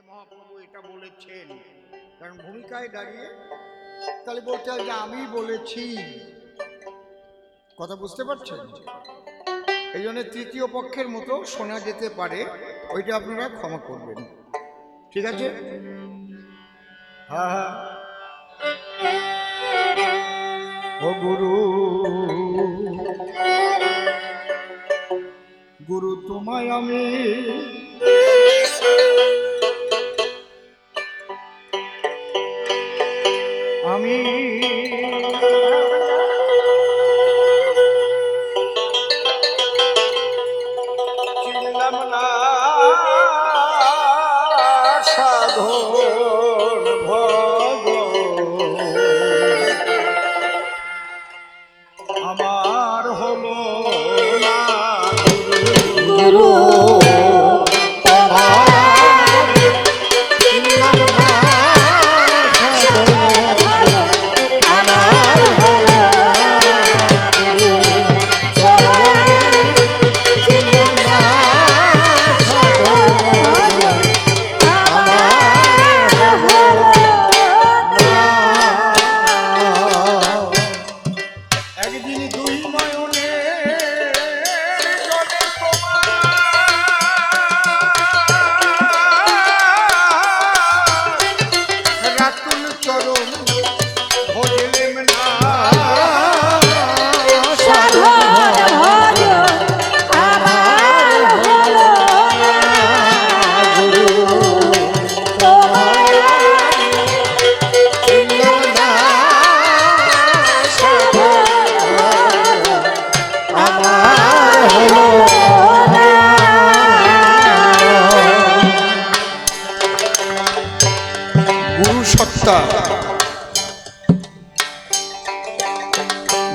মহাপ্রভু এটা বলেছেন, কারণ ভূমিকায় দাঁড়িয়ে তাহলে বলতে হয় যে আমি বলেছি। কথা বুঝতে পারছেন? এই জন্য তৃতীয় পক্ষের মতো শোনা যেতে পারে, ওইটা আপনারা ক্ষমা করবেন, ঠিক আছে? হ্যাঁ হ্যাঁ। ও গুরু, গুরু তোমায় আমি চিনলাম না সাধন ভগ, আমার হলো না গুরু।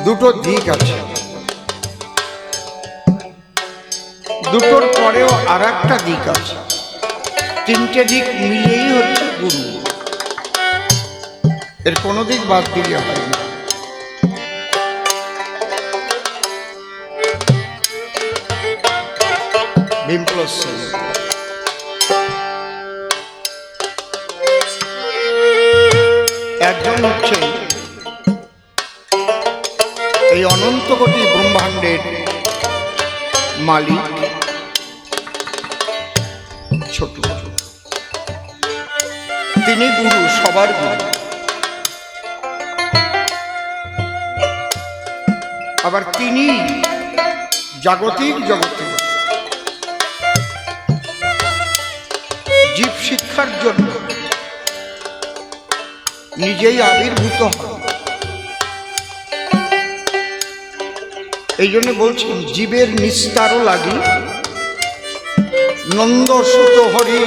দুটো দিক আছে, দুটোর পরেও আর একটা দিক আছে, তিনটে দিক মিলিয়েই হচ্ছে গুরু। এর কোনো দিক বাদ দিলে হয় না। ভীমপ্লস একজন হচ্ছেন এই অনন্ত কোটি ব্রহ্মাণ্ডের মালিক, ছোট, তিনি গুরু, সবার গুরু। আবার তিনি জাগতিক জগতে জীব শিক্ষার জন্য নিজেই আবির্ভূত হন। এই জন্য বলছেন জীবের নিস্তারও লাগি নন্দ সুত হরি,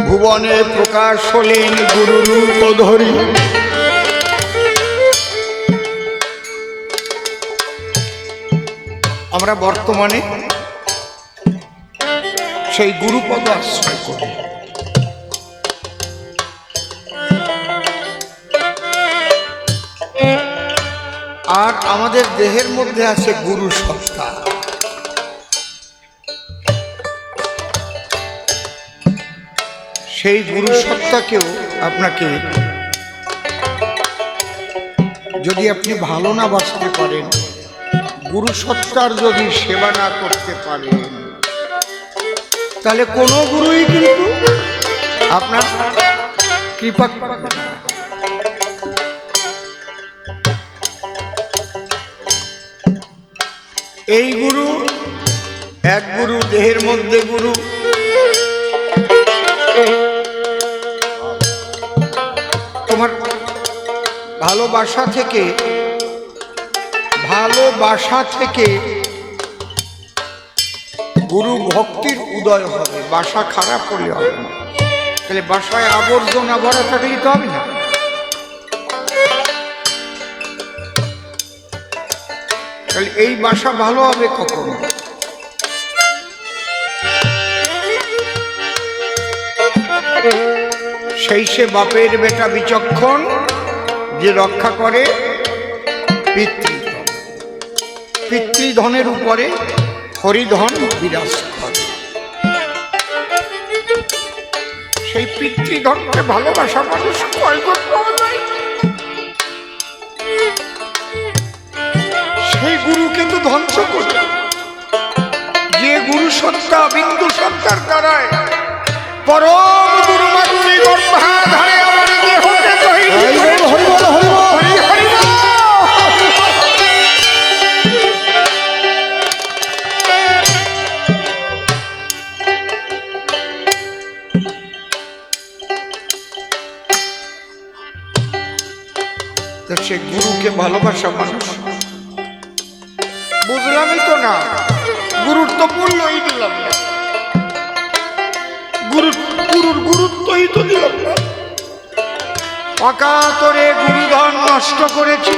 ভুবনে প্রকাশ হলেন গুরু রূপ ধরি। আমরা বর্তমানে সেই গুরুপদ আশ্রয় করি। আর আমাদের দেহের মধ্যে আছে গুরু সত্তা। সেই গুরু সত্তাকেও আপনাকে যদি আপনি ভালো না বাঁচতে পারেন, গুরু সত্তার যদি সেবা না করতে পারেন, তাহলে কোনো গুরুই কিন্তু আপনার কৃপা করবে না। এই গুরু, এক গুরু, দেহের মধ্যে গুরু। তোমার ভালোবাসা থেকে গুরু ভক্তির উদয় হবে, বাসা খারাপ হলে হবে না। তাহলে বাসায় আবর্জনা ভরা থাকলে তো হবে না। তাহলে এই বাসা ভালো হবে কখন? সেই সে বাপের বেটা বিচক্ষণ, যে রক্ষা করে পিতৃধন। পিতৃধনের উপরে হরিধন বিরাজ করে। সেই পিতৃধনকে ভালোবাসা মানুষ কয় গুণ পাওয়া যায়। সেই গুরু কিন্তু ধ্বংস করে, যে গুরু সত্তা বিন্দু সত্তার দ্বারায় পরম গুরু মাতৃ গর্ভাধারে আমার দেহকে সে গুরুকে ভালোবাসা মানুষ। বুঝলামই তো না, গুরুর তো মূল্যই দিলাম না, গুরুর গুরুত্বই তো দিলাম না। অকাতরে গুরুধন নষ্ট করেছি,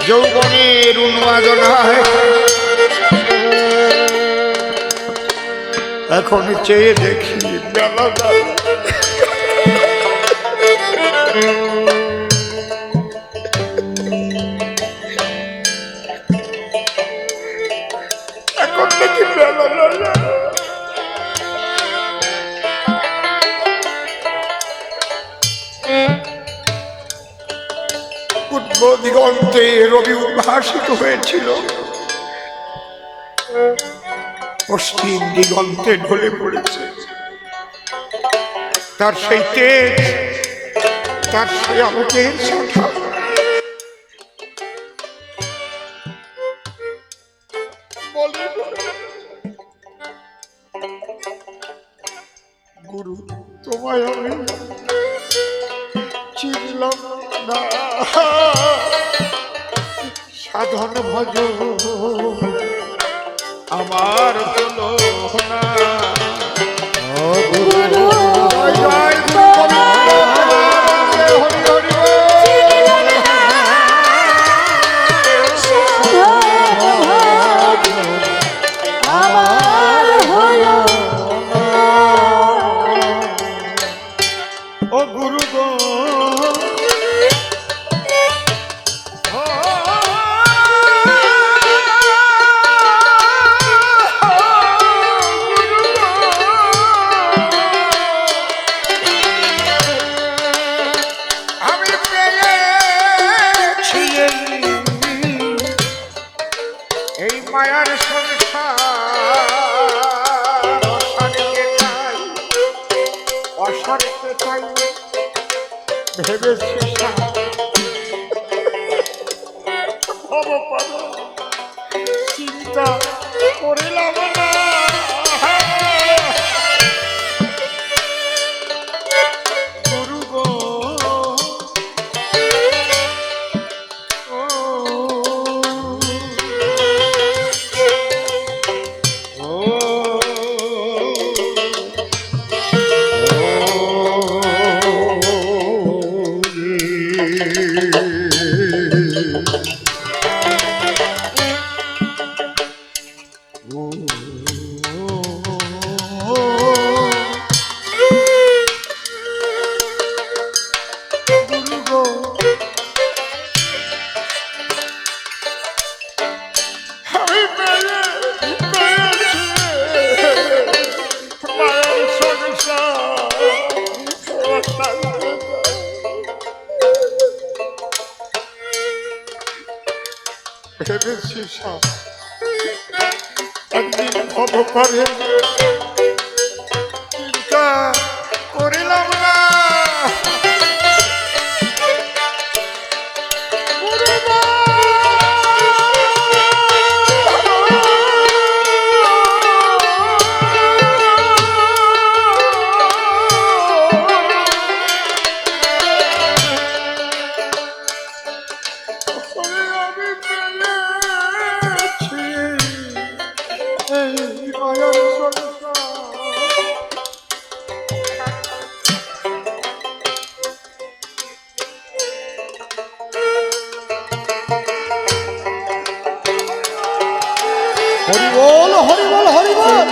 যৌবনের উন্মাদনায়। এখন চেয়ে দেখি বেলা দিগন্তে রবি উদ্ভাসিত হয়েছিল, পশ্চিম দিগন্তে ঢলে পড়েছে। তার সেই তেজ, তার সেই আলোকের শাখা গুরু তোমায় আমি চিনলাম না, সাধন ভজ আমার হলো না। মায়ার সংসার অসারকে চাই ভেবেছি চিন্তা করিলাম না। গুরু গো একদিন হব করে চিন্তা করিলাম না। হরি বল হরি বল হরি বল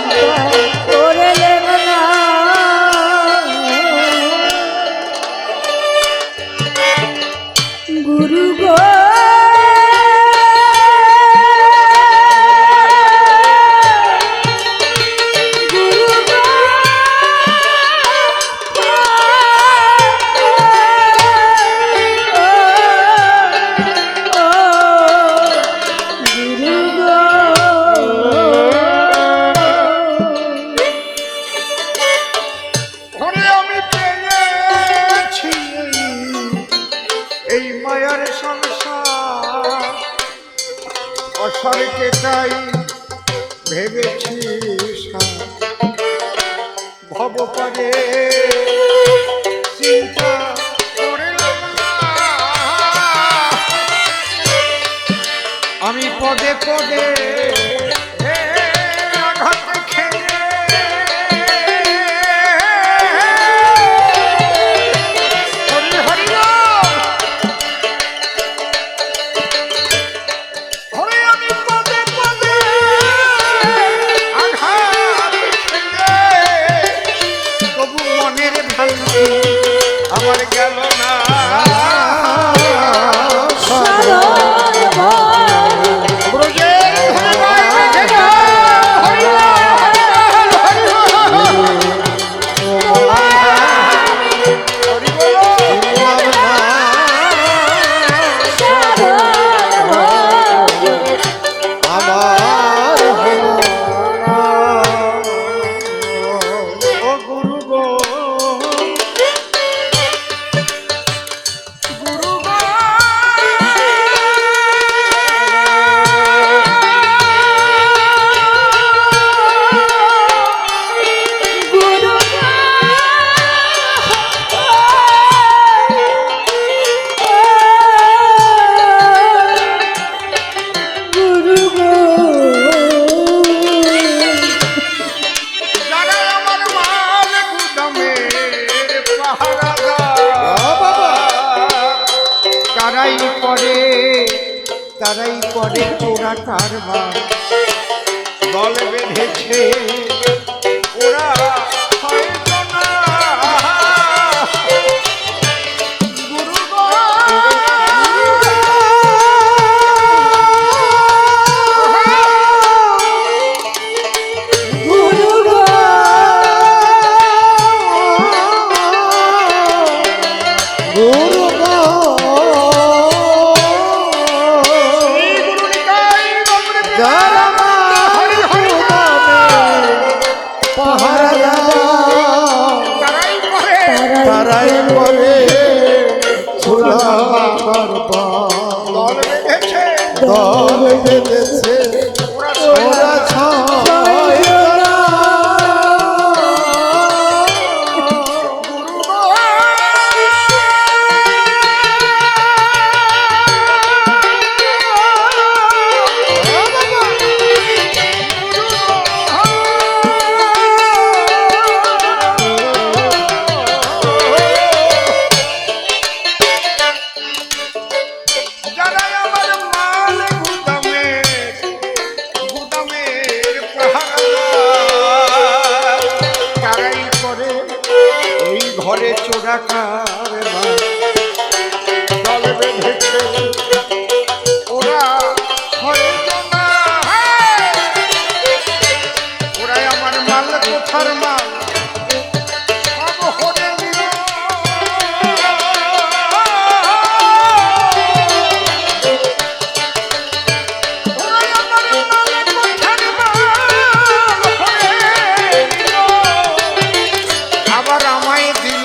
গুরু গো গুরু গো বছরকে তাই ভেবেছি ভব পারে চিন্তা করলাম না। আমি পদে পদে আঘাত খেয়ে আমার গেল না তারাই করে চোরা কারবার দল বেঁধেছে ওরা হয়তো না ঘরে চোরা কারবার দল বেঁধেছে ওরা হয়তো না ওরাই আমার মাল কোথার মাল সব হরে নিল ওরাই আমার মাল কোথার মাল হরে নিল আবার আমায় দিল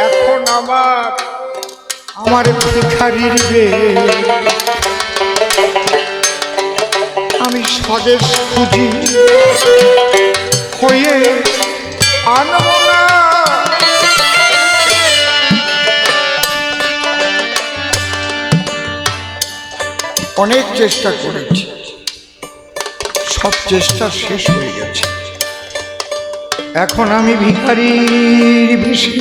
এখন আমার ভিখারির আমি স্বদেশ খুঁজি হয়ে আনব না। অনেক চেষ্টা করেছি, সব চেষ্টা শেষ হয়ে গেছে। এখন আমি ভিখারির বেশে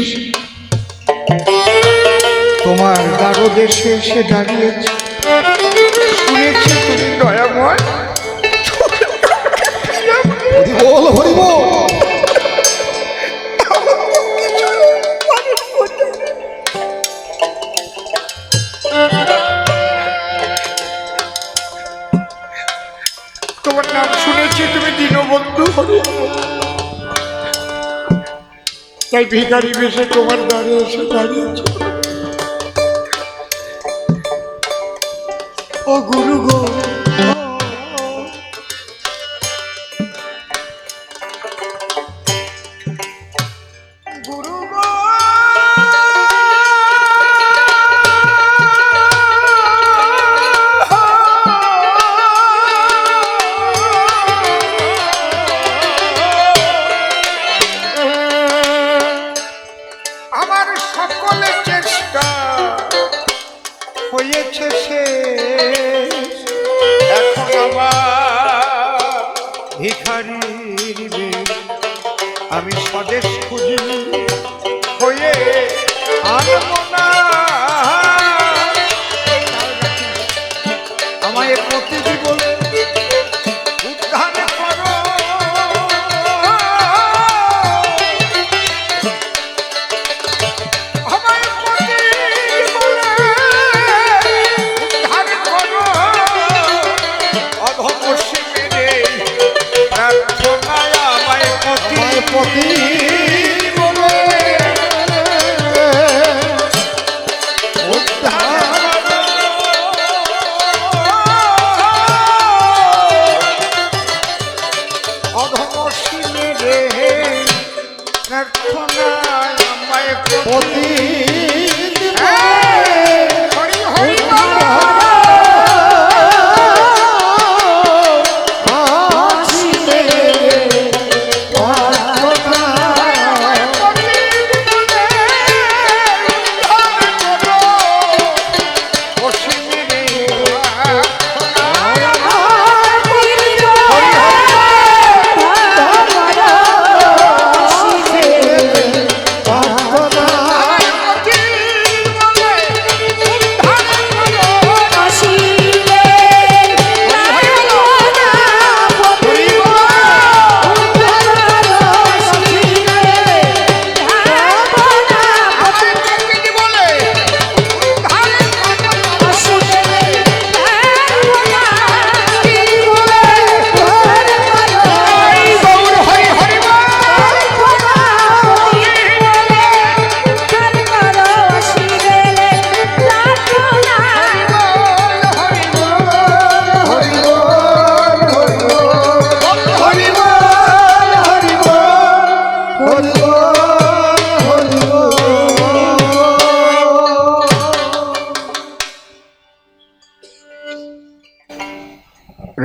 তোমার দ্বারদেশে এসে দাঁড়িয়েছি। শুনেছি তুমি দয়াময়। হরিবল হরিবল। তোমার নাম শুনেছি তুমি দীনবন্ধু হরি, তাই ভিখারি বেশে তোমার দ্বারে এসে দাঁড়িয়েছ। ও গুরু গো, গুরু গো, আমার সকল চেষ্টা হয়েছে শেষ। এখন আমার ভিখারির বেশ আমি স্বদেশ খুঁজি হয়ে আনব না। আমায় প্রতিজীবন উদ্ধার করো, আমায় প্রতিজীবন উদ্ধার করো। অধমসী মেরে প্রার্থনায় আমায় প্রতিজীবন উদ্ধার অধমসী মেরে প্রার্থনায় আমায় প্রতিজীবন। হরি হরি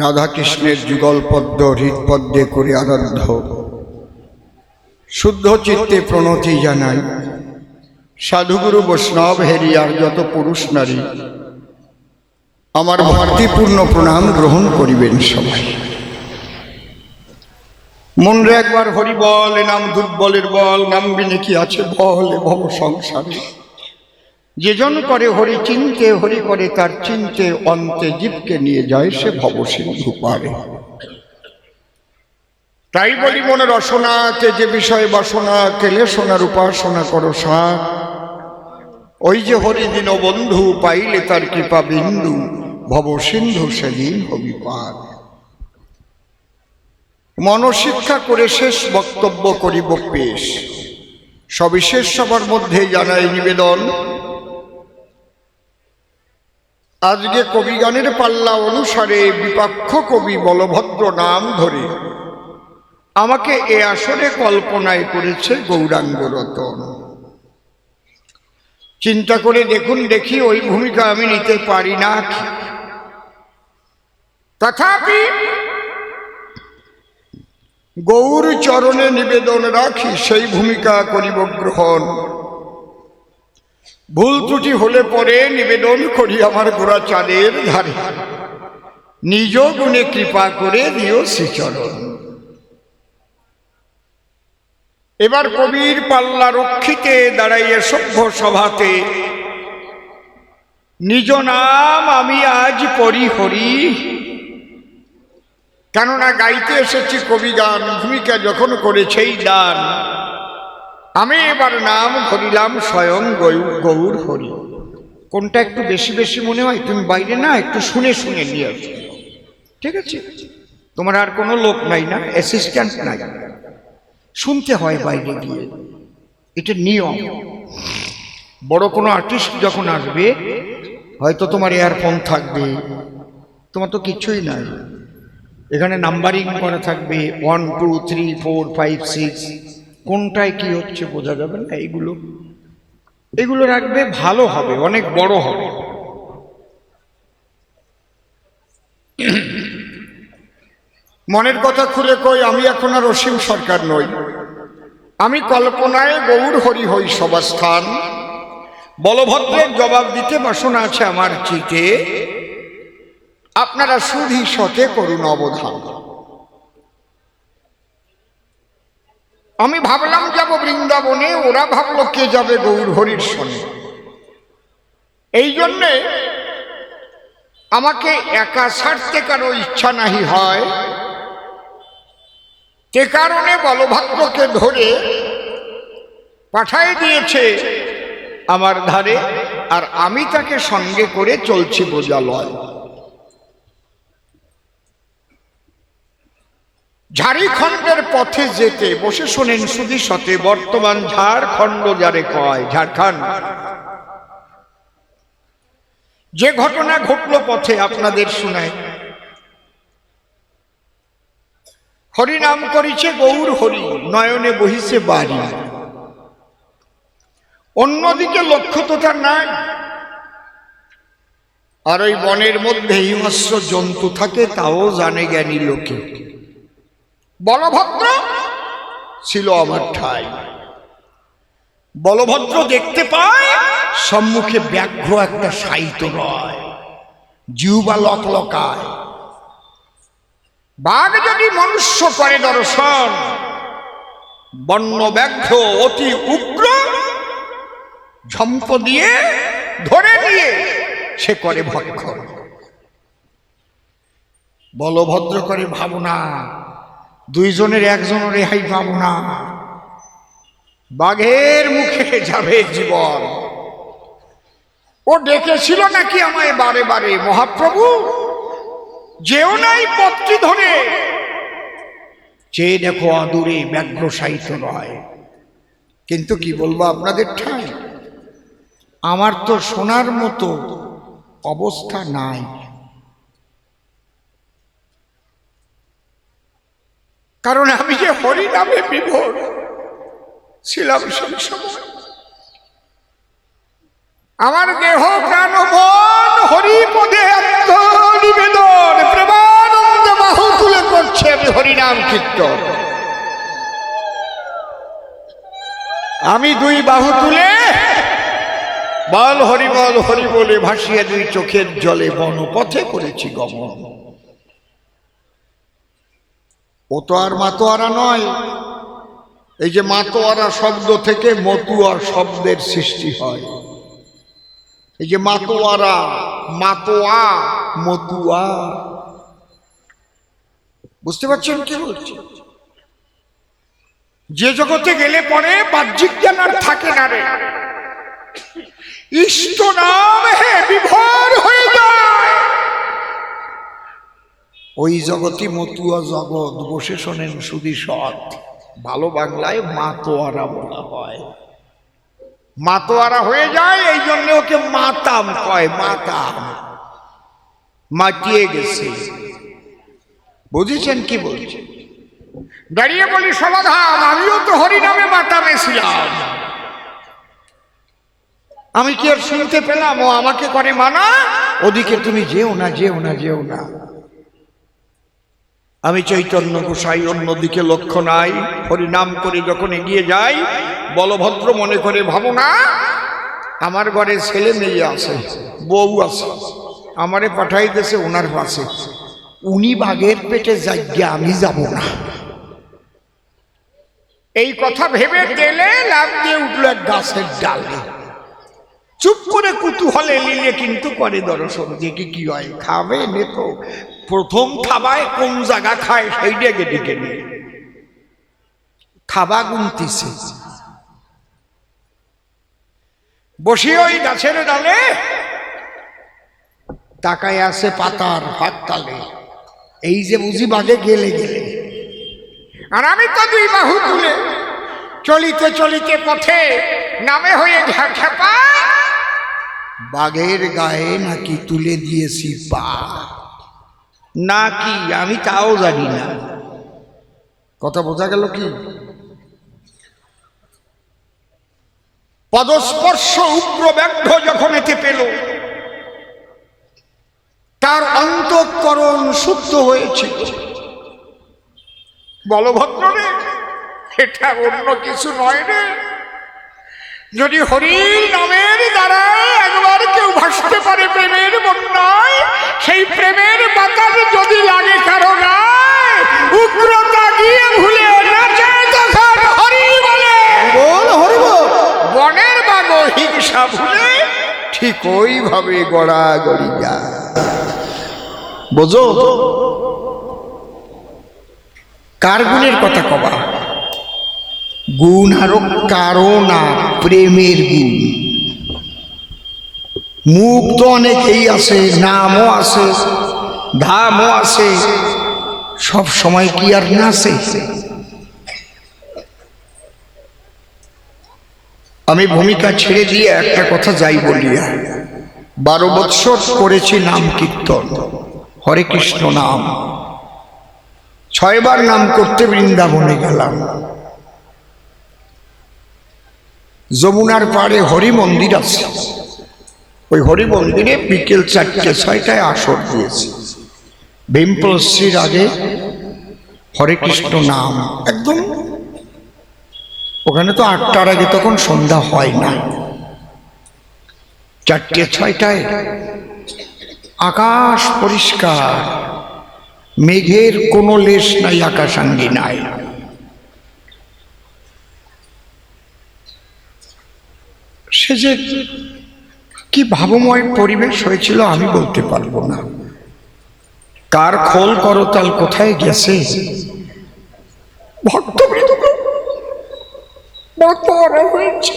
রাধাকৃষ্ণের যুগল পদ্ম হৃদপদ্মে করে আরাধ্য শুদ্ধ চিত্তে প্রণতি জানাই। সাধুগুরু বৈষ্ণব হেরিয়ার যত পুরুষ নারী আমার ভক্তিপূর্ণ প্রণাম গ্রহণ করিবেন সবাই। মনরে একবার হরি বল, এ নাম দুর্বলের বল, নামবিনে কি আছে বল এ ভব সংসারে। যেজন করে হরি চিনতে, হরি করে তার চিনতে, অন্তে জীবকে নিয়ে যায় সে ভব সিন্ধু পারে। তাই বলি মনে রসনাতে যে বিষয় বাসনা, কেলে সোনার উপাসনা করো সার। ওই যে হরি দিন বন্ধু পাইলে তার কৃপা বিন্দু, ভব সিন্ধু সেদিন হবি পার। মনশিক্ষা করে শেষ বক্তব্য করিব পেশ। সবিশেষ সবার মধ্যে জানাই নিবেদন, আজকে কবিগানের পাল্লা অনুসারে বিপক্ষ কবি বলভদ্র নাম ধরে আমাকে এ আসরে কল্পনায় করেছে গৌরাঙ্গ রতন। চিন্তা করে দেখুন দেখি ওই ভূমিকা আমি নিতে পারি না। তথাপি গৌর চরণে নিবেদন রাখি, সেই ভূমিকা করিব গ্রহণ। ভুল ত্রুটি হলে পরে নিবেদন করি আমার গোড়া চাঁদের ধারে, নিজ গুণে কৃপা করে দিও শ্রীচরণ। এবার কবির পাল্লা রক্ষিতে দাঁড়াইয়ে সভ্য সভাতে, নিজ নাম আমি আজ পড়ি হরি। কেননা গাইতে এসেছি কবি গান, ভূমিকা যখন করেছেই দান, আমি এবার নাম ধরিলাম স্বয়ং গৌর হরি। কোনটা একটু বেশি বেশি মনে হয় তুমি বাইরে না একটু শুনে শুনে নিয়ে আসো, ঠিক আছে? তোমার আর কোনো লোক নাই না, অ্যাসিস্ট্যান্ট নাই, শুনতে হয় বাইরে গিয়ে, এটা নিয়ম। বড় কোনো আর্টিস্ট যখন আসবে হয়তো তোমার ইয়ারফোন থাকবে, তোমার তো কিছুই নাই, এখানে নাম্বারিং করা থাকবে 1 2 3 4 5 6, কোনটায় কি হচ্ছে বোঝা যাবে না। এগুলো রাখবে, ভালো হবে, অনেক বড় হবে। মনের কথা খুলে কই, আমি এখন আর অসীম সরকার নই, আমি কল্পনায় গৌর হরি হই সবাস্থান। বলভদ্রের জবাব দিতে বাসনা আছে আমার চিতে, আপনারা শুধু সতে করুন অবধান। আমি ভাবলাম যাব বৃন্দাবনে, ওরা ভাবলো কে যাবে গৌর হরির সনে। এই জন্যে আমাকে একা ছাড়তে কারো ইচ্ছা নাহি হয়, তে কারণে বলভদ্রকে ধরে পাঠায় দিয়েছে আমার ধারে, আর আমি তাকে সঙ্গে করে চলছি বোঝালয়। ঝাড়খণ্ডের পথে যেতে, বসে শোনেন শুধু সতে, বর্তমান ঝাড়খণ্ড যারে কয়, ঝাড়খণ্ড। যে ঘটনা ঘটল পথে আপনাদের শোনায়, হরি নাম করিছে গৌর হরি, নয়নে বহিছে বাড়ি। অন্যদিকে লক্ষ্য তো তার নাই, আর ওই বনের মধ্যে হিংস্র জন্তু থাকে, তাও জানে জ্ঞানী লোকে। বলভদ্র ছিল আমার ঠাই। বলভদ্র দেখতে পায় সম্মুখে ব্যাঘ্র একটা সাইত রয়, জিহ্বা লকলকায়। বাঘ যদি মনুষ্য করে দর্শন, বন্য ব্যাঘ্র অতি উগ্র, ঝম্প দিয়ে ধরে নিয়ে সে করে ভক্ষণ। বলভদ্র করে ভাবনা, দুইজনের একজনের রেহাই পাবো না, বাঘের মুখে যাবে জীবন। ও ডেকেছিল নাকি আমায় বারে বারে, মহাপ্রভু যেও নাই পত্রী ধরে, চেয়ে দেখো আদুরে ব্যাঘ্র সাহিত্য নয়। কিন্তু কি বলবো আপনাদের ঠাই, আমার তো শোনার মতো অবস্থা নাই। কারণ আমি যে হরি নামে বিভোর ছিলাম সেই সময়, আমার দেহ প্রাণ মন হরি পদে আত্মনিবেদন, প্রেমানন্দ বাহু তুলে করছে আমি হরিনাম কীর্তন। আমি দুই বাহু তুলে বল হরি বলে ভাসিয়ে দুই চোখের জলে বনপথে করেছি গমন। ও তো আর মাতোয়ারা নয়, এই যে মাতোয়ারা শব্দ থেকে মতুয়া শব্দের সৃষ্টি হয়। এই যে মাতোয়ারা, মাতোয়া, মতুয়া, বুঝতে পারছেন কি বলছি? যে জগতে গেলে পরে বাহ্যিক জ্ঞান আর থাকে না রে, ইষ্ট নাম হে বিভোর হয়ে যায়। ওই জগতই মতুয়া জগৎ, বসে শোনেন শুধু সৎ। ভালো বাংলায় মাতোয়ারা বলা হয়, মাতোয়ারা হয়ে যায়, এই জন্য ওকে মাতাম কয়, মাতাম, মাতিয়ে গেছে। বুঝেছেন কি বলছে? দাঁড়িয়ে বলি সমাধান, আমিও তো হরিনামে মাতামেছিলাম, আমি কি আর শুনতে পেলাম ও আমাকে করে মানা, ওদিকে তুমি যেও না যেও না যেও না। আমি চৈতন্য গোসাই অন্যদিকে লক্ষ্য নাই, হরিনাম করে যখন এগিয়ে যাই বলভদ্র মনে করে ভাবনা আমার ঘরে ছেলে মেয়ে আছে, বউ আছে, আমারে পাঠাই দিয়েছে ওনার পাশে, উনি বাঘের পেটে যাইয়া আমি যাব না। এই কথা ভেবে তেলে লাফ দিয়ে উঠল এক গাছের ডালে, চুপ করে কুতূহলে নিলে কিন্তু করে দর্শন দেখি কি হয়, খাবে নে তো প্রথম খাবায় কোন জায়গা খায় সেই ডেকে ডেকে নিয়ে খাবা গুনতিছে, বসিয়ে ওই গাছের ডালে তাকায় আছে পাতার হাত তালে, এই যে বুঝি বাঘে গেলে গেলে, আর আমি তো দুই বাহু তুলে চলিতে চলিতে পথে নামে হয়ে ঝাঁপা, বাঘের গায়ে নাকি তুলে দিয়েছি পা, নাকি আমি তাও জানি না। কথা বোঝা গেল কি? পদস্পর্শ উগ্র ব্যাঘ্র যখন এতে পেল, তার অন্তঃকরণ শুদ্ধ হয়েছিল। বলভদ্র রে, এটা অন্য কিছু নয় রে, যদি হরির নামের দ্বারা একবার কেউ ভাসতে পারে প্রেমের বন্যায়, সেই প্রেমের বাতাস যদি লাগে কারো গায়ে, উগ্রতা গিয়ে ভুলে নাচে তখন হরি বলে, বনের বাঘ হিংসা ভুলে ঠিক ওইভাবে গড়াগড়ি যায়। বোঝো কার গুণের কথা কবা? গুণ আরো কারো না, প্রেমের গুণ। মুখ তো অনেকেই আছে, নামও আছে, ধামও আছে, সব সময় কি আর নাচে? আমি ভূমিকা ছেড়ে দিয়ে একটা কথা যাই বলিয়া, 12 বৎসর করেছি নাম কীর্তন, হরে কৃষ্ণ নাম, 6 বার নাম করতে বৃন্দাবনে গেলাম। যমুনার পাড়ে হরি মন্দির আছে, ওই হরি মন্দিরে বিকেল 4-6টায় আসর দিয়েছি। ভীমপ্রশ্রীর আগে হরে কৃষ্ণ নাম একদম, ওখানে তো 8টার আগে তখন সন্ধ্যা হয় না, 4-6টায় আকাশ পরিষ্কার, মেঘের কোনো লেশ নাই, আকাশাঙ্গী নাই। সে যে কি ভাবময় পরিবেশ হয়েছিল আমি বলতে পারবো না। কার খোল করতাল কোথায় গেছে, ভক্তবৃন্দ হয়েছে।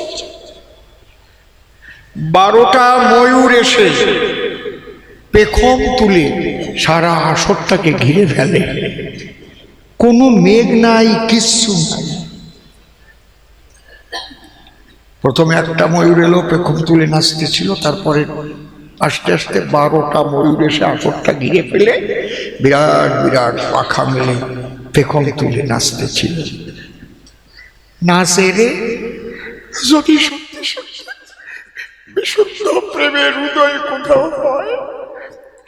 12টা ময়ূর এসে পেখম তুলে সারা আসরটাকে ঘিরে ফেলে, কোনো মেঘ নাই, কিচ্ছু নাই। প্রথমে একটা ময়ূর এলো, পেখম তুলে নাচতেছিল, তারপরে আস্তে আস্তে 12টা ময়ূর এসে আসরটা ঘিরে ফেলে বিরাট বিরাট পাখা মেলে পেখম তুলে নাচতেছিল। নাচে রে, যদি সত্যি সত্যি বিশুদ্ধ প্রেমের উদয় কোথাও হয়,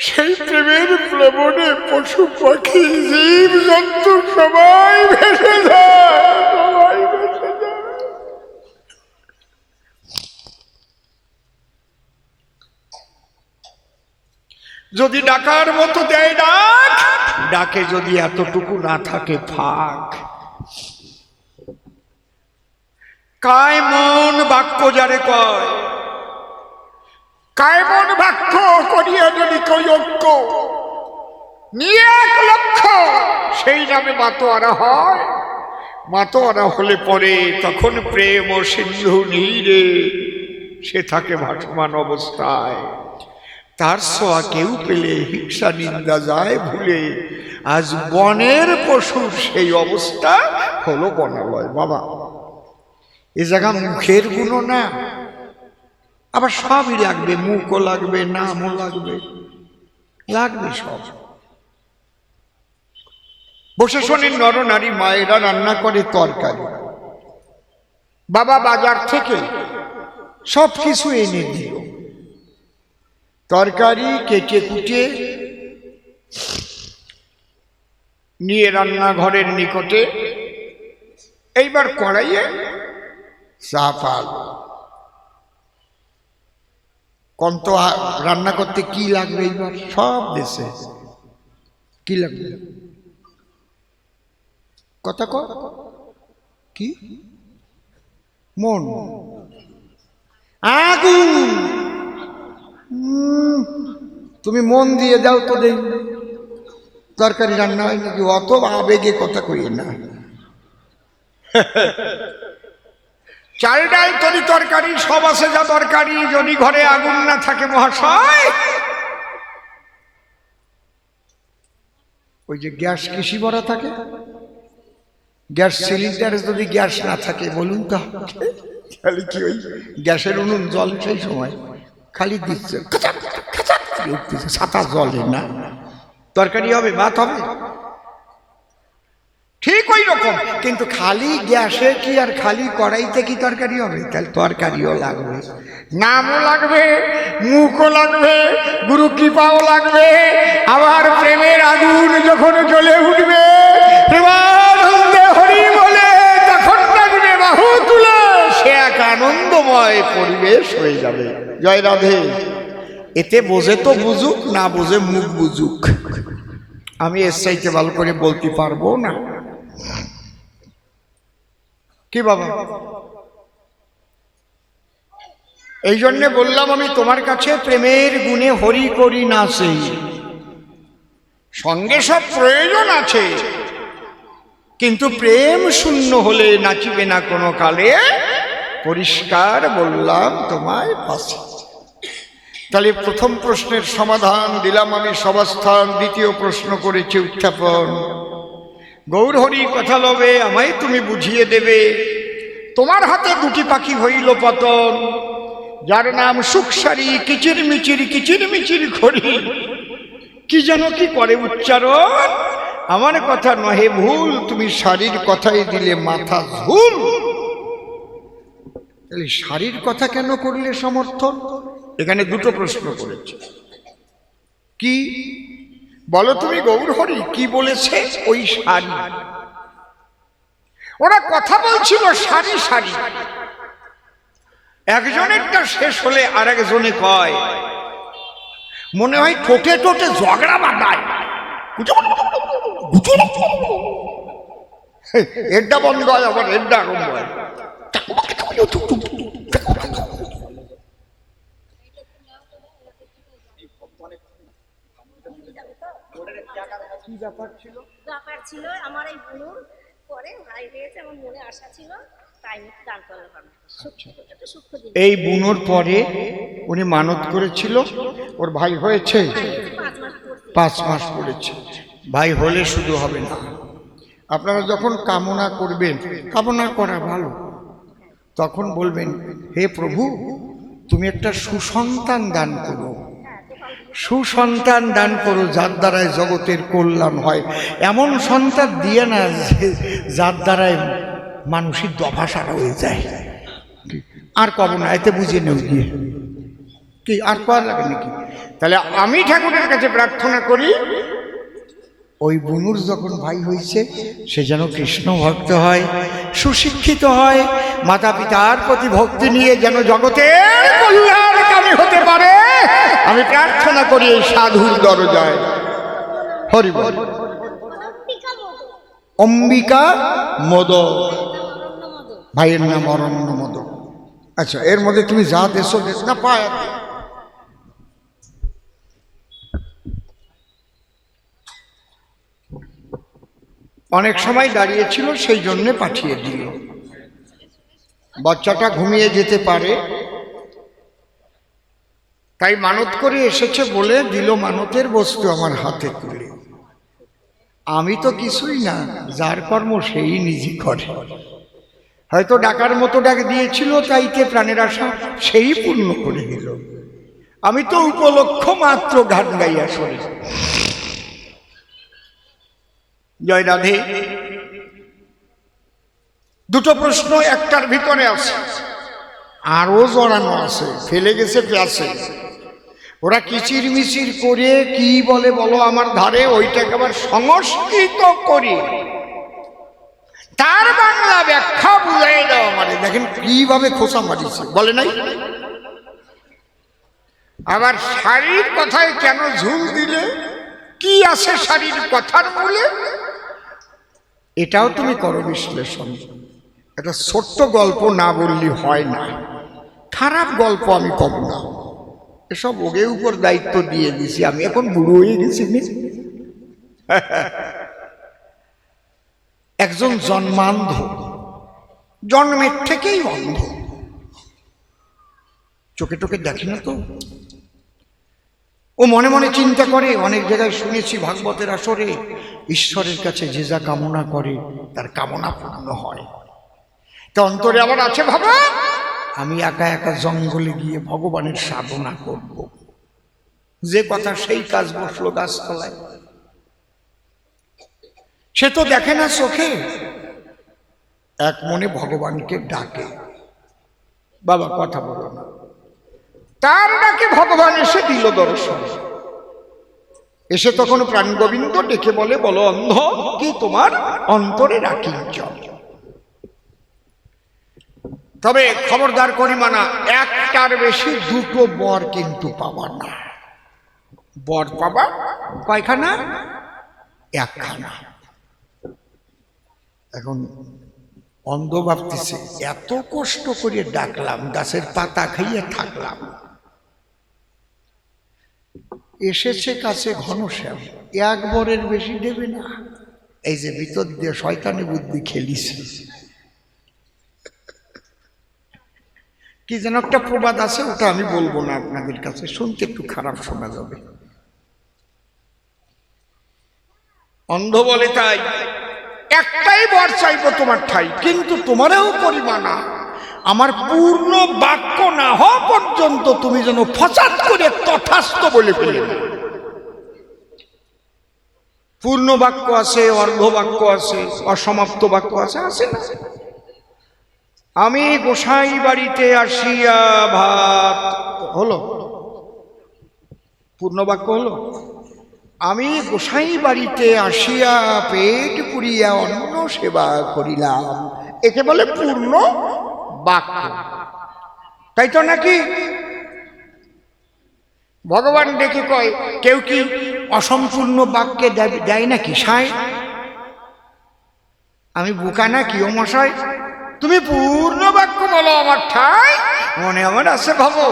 সেই প্রেমের প্লাবনে পশু পাখি জীব জন্তু সবাই ভেসে যায়, সবাই ভেসে যায়। যদি ডাকার মতো দেয় ডাক, ডাকে যদি এতটুকু না থাকে ফাঁক। কায় মন বাক্য যারে কয়, কায় মন বাক্য করিয়া যদি কই ঐক্য নিয়ে 1 লক্ষ, সেই নামে মাতোয়ারা হয়। মাতোয়ারা হলে পরে তখন প্রেম ও সিন্ধু নীরে সে থাকে ভাসমান অবস্থায়। তার ছোঁয়া কেউ পেলে হিংসা নিন্দা যায় ভুলে, আজ বনের পশুর সেই অবস্থা হলো বনালয়। বাবা, এ জায়গা মুখের গুণও না, আবার সবই লাগবে, মুখও লাগবে, নামও লাগবে, লাগবে সব। বসে শোনেন নরনারী মায়েরা রান্না করে তরকারি, বাবা বাজার থেকে সব কিছু এনে দিল, তরকারি কেটে কুটে নিয়ে রান্নাঘরের নিকটে, এইবার কড়াইয়ে চাপাল। কন্ত রান্না করতে কি লাগবে? এইবার সব দেশে কি লাগবে? কথা কর কি? মন, আগুন। তুমি মন দিয়ে দাও তো দেই, তরকারি রান্না হয় নাকি? অত আবেগে কথা কইয়ে না। চাল ডাল তরি তরকারি সব আছে যা তরকারি, যদি ঘরে আগুন না থাকে মহাশয়, ওই যে গ্যাস কৃষি ভরা থাকে, গ্যাস সিলিন্ডারে যদি গ্যাস না থাকে বলুন তো, খালি কি ওই গ্যাসের উনুন জল সেই সময় খালি দিচ্ছে, উঠতেছে, ছাতা জলে না, তরকারি হবে, ভাত হবে, ঠিক ওই রকম। কিন্তু খালি গ্যাসে কি আর খালি কড়াইতে কি তরকারি হবে? তাহলে তরকারিও লাগবে, নামও লাগবে, মুখও লাগবে, গুরু কৃপাও লাগবে। আবার প্রেমের আগুন যখন জ্বলে উঠবে, প্রেমানন্দে হরি বলে তখন লাগবে বাহু তুলে, সে এক আনন্দময় পরিবেশ হয়ে যাবে। জয় রাধে। এতে বোঝে তো বুঝুক, না বোঝে মুখ বুঝুক, আমি এর চাইতে ভালো করে বলতে পারবো না। কি বাবা? এই জন্যে বললাম আমি তোমার কাছে, প্রেমের গুণে হরি করি নাচে, সঙ্গে সব প্রয়োজন আছে, কিন্তু প্রেম শূন্য হলে নাচিবে না কোনো কালে, পরিষ্কার বললাম তোমায় পাশে। তাহলে প্রথম প্রশ্নের সমাধান দিলাম আমি, সবাস্থান। দ্বিতীয় প্রশ্ন করেছি উত্থাপন, গৌরহরি কথা লবে আমায় তুমি বুঝিয়ে দেবে, তোমার হাতে দুটি পাখি হইল পতন, যার নাম সুখসারি কিচির মিচির খড়ি, কি যেন কি করে উচ্চারণ, আমার কথা নহে ভুল, তুমি শাড়ির কথাই দিলে মাথা ঝুল। তাহলে শাড়ির কথা কেন করলে সমর্থন? এখানে দুটো প্রশ্ন করেছে। কি বলো তুমি গৌরহরি, কি বলেছে? ওই শাড়ি। ওরা কথা বলছিল শাড়ি শাড়ি, একজনেরটা শেষ হলে আর একজনে কয়, মনে হয় ঠোঁটে ঠোঁটে ঝগড়া বাঁধায়, এডটা বন্ধ হয়, আবার এডটা আরম্ভ হয়। ব্যাপার ছিল আমার এই বোন পরে ভাই হয়েছে, আমার মনে আশা ছিল, তাই দান করলাম। এই বুনোর পরে উনি মানত করেছিল, ওর ভাই হয়েছে, 5 মাস পড়েছে। ভাই হলে শুধু হবে না, আপনারা যখন কামনা করবেন, কামনা করা ভালো, তখন বলবেন, হে প্রভু তুমি একটা সুসন্তান দান করো, সুসন্তান দান করো, যার দ্বারায় জগতের কল্যাণ হয়। এমন সন্তান দিয়ে না যার দ্বারায় মানুষের দফা সারা হয়ে যায়। আর কব না, এতে বুঝে নেও গিয়ে কি আর কর লাগে নাকি? তাহলে আমি ঠাকুরের কাছে প্রার্থনা করি, ওই বুনুর যখন ভাই হয়েছে, সে যেন কৃষ্ণ ভক্ত হয়, সুশিক্ষিত হয়, মাতা পিতার প্রতি ভক্তি নিয়ে যেন জগতের কল্যাণকামী হতে পারে, আমি প্রার্থনা করি এই সাধুর দরজায়। হরি বল। অম্বিকা মোদক, ভাইয়ের নাম অরণ্য মোদক। আচ্ছা, এর মধ্যে তুমি যা দেশো দেশ না পায়, অনেক সময় দাঁড়িয়েছিল, সেই জন্যে পাঠিয়ে দিল। বাচ্চাটা ঘুমিয়ে যেতে পারে, তাই মানত করে এসেছে বলে দিল মানতের বস্তু আমার হাতে তুলে। আমি তো কিছুই না, যার কর্ম সেই নিজে করে। হয়তো ডাকার মতো ডাক দিয়েছিল, তাইতে প্রাণের আশা সেই পূর্ণ করে দিল। আমি তো উপলক্ষ মাত্র গান গাইয়া শুনি। জয় রাধে। দুটো প্রশ্ন একটার ভিতরে আছে, আরো জড়ানো আছে, ফেলে গেছে প্যাসে। ওরা কিচির মিচির করে কি বলে বলো আমার ধারে, ওইটাকে আবার সংস্কৃত করি তার বাংলা ব্যাখ্যা বুঝাই দেওয়া মানে দেখেন কিভাবে খোঁচা মারিছে, বলে নাই? আবার শাড়ির কথায় কেন ঝুল দিলে, কি আছে শাড়ির কথার মূলে, এটাও তুমি করো বিশ্লেষণ। একটা ছোট্ট গল্প না বললে হয় না, খারাপ গল্প আমি কব না, এসব ওগে উপর দায়িত্ব দিয়ে দিছি, আমি এখন বুড়ো হয়ে গেছি। একজন জন্মান্ধ, জন্মের থেকেই অন্ধ, চোখে টোকে দেখি না তো। ও মনে মনে চিন্তা করে, অনেক জায়গায় শুনেছি ভাগবতের আসরে, ঈশ্বরের কাছে যে যা কামনা করে তার কামনা পূর্ণ হয়। তা অন্তরে আবার আছে ভাবা, আমি একা একা জঙ্গলে গিয়ে ভগবানের সাধনা করব। যে কথা সেই কাজ, বসলো গাছতলায়। সে তো দেখে না চোখে, এক মনে ভগবানকে ডাকে, বাবা কথা বলো না। তার ডাকে ভগবান এসে দিল দর্শন। এসে তখন প্রাণ গোবিন্দ ডেকে বলে, বলো অন্ধ, কি তোমার অন্তরে রাখি। তবে খবরদার করি মানা, একটার বেশি দুটো বর কিন্তু পাবা না। বর পাবা কয়খানা? একখানা। এখন অন্ধ ভাবতেছে, এত কষ্ট করে ডাকলাম, গাছের পাতা খাইয়ে থাকলাম, এসেছে কাছে ঘনশ্যাম, এক বরের বেশি দেবে না। এই যে ভিতর দিয়ে শয়তানি বুদ্ধি খেলিছে। কি যেন একটা প্রবাদ আছে, ওটা আমি বলবো না আপনাদের কাছে, শুনতে একটু খারাপ শোনা যাবে। অন্ধ বলে, তাই একটাই বর চাইবো তোমার ঠাই, কিন্তু তোমারও পরিমাণা, আমার পূর্ণ বাক্য না হওয়া পর্যন্ত তুমি যেন ফসাদ করে তথাস্থ বলে ফেলে। পূর্ণ বাক্য আছে, অর্ধ বাক্য আছে, অসমাপ্ত বাক্য আছে, আছে না? আমি গোসাই বাড়িতে আসিয়া ভাত হলো, পূর্ণ বাক্য হলো। আমি গোসাই বাড়িতে আসিয়া পেট পুরিয়া অন্ন সেবা করিলাম, একে বলে পূর্ণ বাক্য, তাই তো নাকি? ভগবান ডেকে কয়, কেউ কি অসম্পূর্ণ বাক্যে দেয় নাকি সায়? আমি বোকা নাকি ও মশাই? তুমি পূর্ণ বাক্য বলো আমার ঠাই, মনে আমার আছে ভাবো,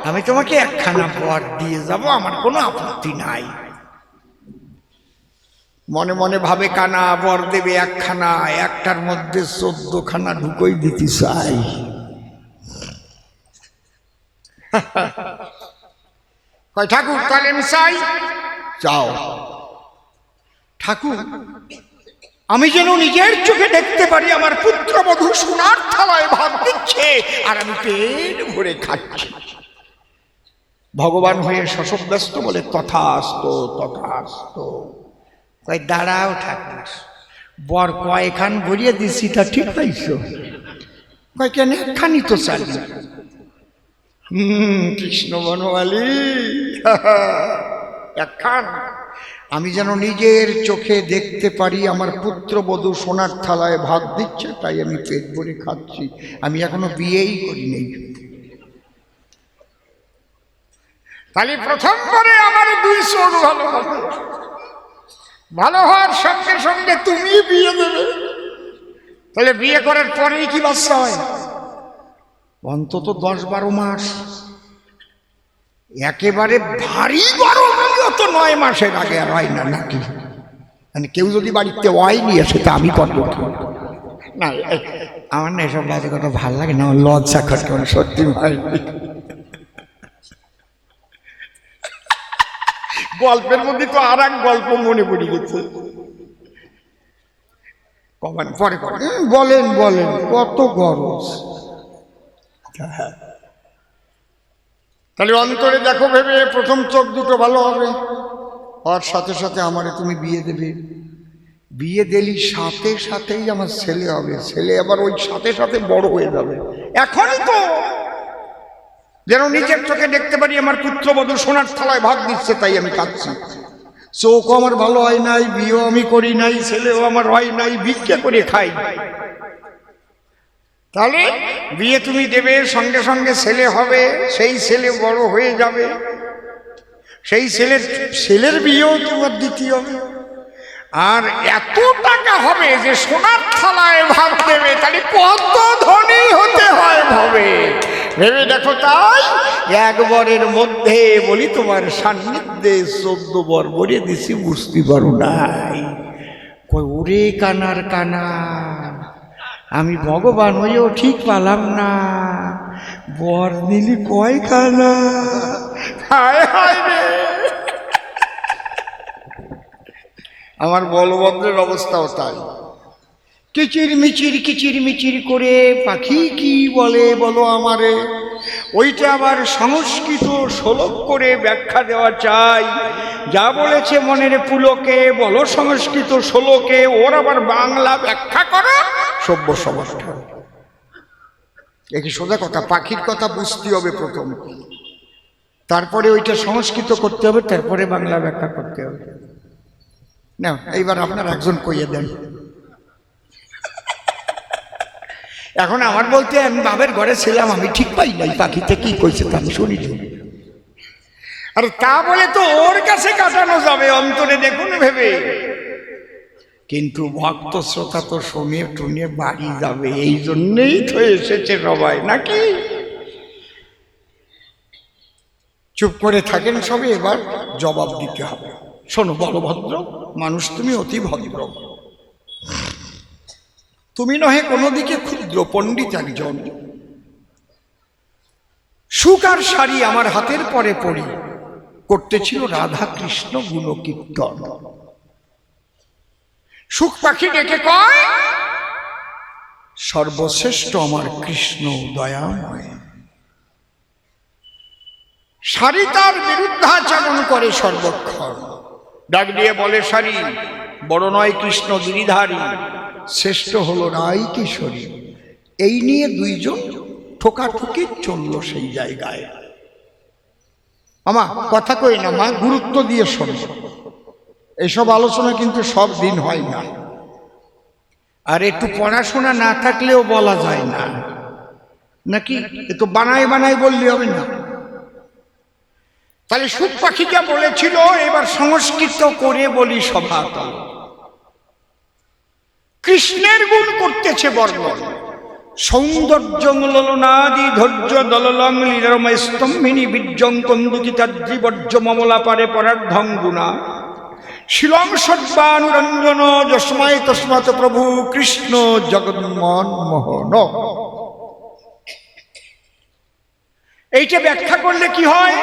আমি তোমাকে একখানা বর দিয়ে যাব, আমার কোনো আপত্তি নাই। মনে মনে ভাবে কানা বর দেবে একখানা, একটার মধ্যে 14খানা ঢুকই দিতে চাই। কয় ঠাকুর তাহলে আমি চাই, চাও। ঠাকুর আমি যেন নিজের চোখে দেখতে পারি আমার পুত্রবধূ সোনার থালায় ভাত দিচ্ছে আর আমি পেট ভরে খাচ্ছি। ভগবান হয়ে শশব ব্যস্ত বলে, তথাস্তু তথাস্তু। কয় দাঁড়াও ঠাকুর, বর কয়খান ভরিয়ে দিচ্ছি তা ঠিক পাইছ? কয় কেন, একখানি তো চাই। কৃষ্ণ বনমালী, একখান। আমি যেন নিজের চোখে দেখতে পারি আমার পুত্রবধূ সোনার থালায় ভাত দিচ্ছে, তাই আমি পেট ভরে খাচ্ছি, আমি এখনো বিয়েই করি নেই। তাহলে প্রথমবারে আমার 2 চোখ ভালো হবে, ভালো হওয়ার সঙ্গে সঙ্গে তুমি বিয়ে দেবে। তাহলে বিয়ে করার পরেই কি বাচ্চা হয়? অন্তত 10-12 মাস। একেবারে ভারী গরম হলেও তো 9 মাসের আগে আর হয় না নাকি? মানে কেউ যদি বাড়িতে ওয়াই নিয়ে আসে তা আমি করব না। আমার না এসব বাজে কথা ভালো লাগে না, আমার লজ্জা করে, সত্যি ভাই। গল্পের মধ্যে তো আর এক গল্প মনে পড়ে গেছে, পরে বলেন বলেন, কত গরজ। তাহলে অন্তরে দেখো ভেবে, প্রথম চোখ দুটো ভালো হবে, আর সাথে সাথে আমারে তুমি বিয়ে দেবে। বিয়ে দিলি সাথে সাথেই আমার ছেলে হবে, ছেলে আবার ওই সাথে সাথে বড় হয়ে যাবে। এখনই তো যেন নিজের চোখে দেখতে পারি আমার পুত্রবধূ সোনার থালায় ভাত দিচ্ছে, তাই আমি কাঁদছি। চোখও আমার ভালো হয় নাই, বিয়েও আমি করি নাই, ছেলেও আমার হয় নাই, ভিক্ষা করে খাই। তাহলে বিয়ে তুমি দেবে, সঙ্গে সঙ্গে ছেলে হবে, সেই ছেলে বড় হয়ে যাবে, সেই ছেলের বিয়েও তোমার দিতে হবে। আর এত টাকা হবে যে সোনার থালায় ভাত দেবে, তাহলে কত ধনী হতে হয় ভাবে ভেবে দেখো। তাই একবারের মধ্যে বলি তোমার সান্নিধ্যে 14 বর বলে দিছি, বুঝতে পারো নাই। ওরে কানার কানা, আমি ভগবান হয়েও ঠিক পালাম না, বর নিলি কয় কানা। হায় হায় রে, আমার বলভদ্রের অবস্থাও তাই। কিচির মিচির করে পাখি কি বলে বলো আমারে, ওইটা আবার সংস্কৃত শ্লোক করে ব্যাখ্যা দেওয়া চাই। যা বলেছে মনের পুলকে বলো সংস্কৃত শ্লোকে, ওর আবার বাংলা ব্যাখ্যা করা সভ্য সমাজ। একই সোজা কথা, পাখির কথা বুঝতে হবে প্রথম, তারপরে ওইটা সংস্কৃত করতে হবে, তারপরে বাংলা ব্যাখ্যা করতে হবে। না এইবার আপনার একজন কইয়ে দেন। এখন আমার বলতে আমি বাবের ঘরে ছিলাম, আমি ঠিক পাই নাই পাখিতে কি কইছে তা আমি শুনি। আর তা বলে তো ওর কাছে কাটানো যাবে অন্তরে দেখুন ভেবে, কিন্তু ভক্ত শ্রোতা তো শুনে টুনে বাড়ি যাবে, এই জন্যেই তো এসেছে সবাই নাকি। চুপ করে থাকেন সবে, এবার জবাব দিতে হবে। শোনো বলভদ্র মানুষ, তুমি অতি ভদ্র, তুমি নহে কোনো দিকে ক্ষুদ্র পণ্ডিত একজন। সুখ আর শাড়ি আমার হাতের পরে পড়ি, করতেছিল রাধা কৃষ্ণ গুণকীর্তন। সুখ পাখি ডেকে কয় সর্বশ্রেষ্ঠ আমার কৃষ্ণ দয়াময়। শাড়ি তার বিরুদ্ধাচরণ করে সর্বক্ষণ, ডাক দিয়ে বলে শাড়ি বড় নয় কৃষ্ণ গিরিধারী, শ্রেষ্ঠ হলো রাই কিশোরী। এই নিয়ে দুইজন ঠোকাঠুকি চলল সেই জায়গায়। আমা কথা কই না মা, গুরুত্ব দিয়ে শোনো, এসব আলোচনা কিন্তু সব দিন হয় না, আর একটু পড়াশোনা না থাকলেও বলা যায় না নাকি, একটু বানায় বানায় বললে হবে না। তাহলে সুখ পাখিটা বলেছিল, এবার সংস্কৃত করে বলি সভাতল। কৃষ্ণের গুণ করতেছে বর্ণন, সৌন্দর্যং ললনাদি ধৈর্য দললং লীলারময় স্তম্ভিনী বীর্যং কন্দুকিতাদ্রিবর্জ্য মমলা পারে পরার্ধং গুণা শিলং সর্বানুরঞ্জন যস্মায় তস্মাৎ প্রভু কৃষ্ণ জগন্মোহন মোহন। এইটা ব্যাখ্যা করলে কি হয়,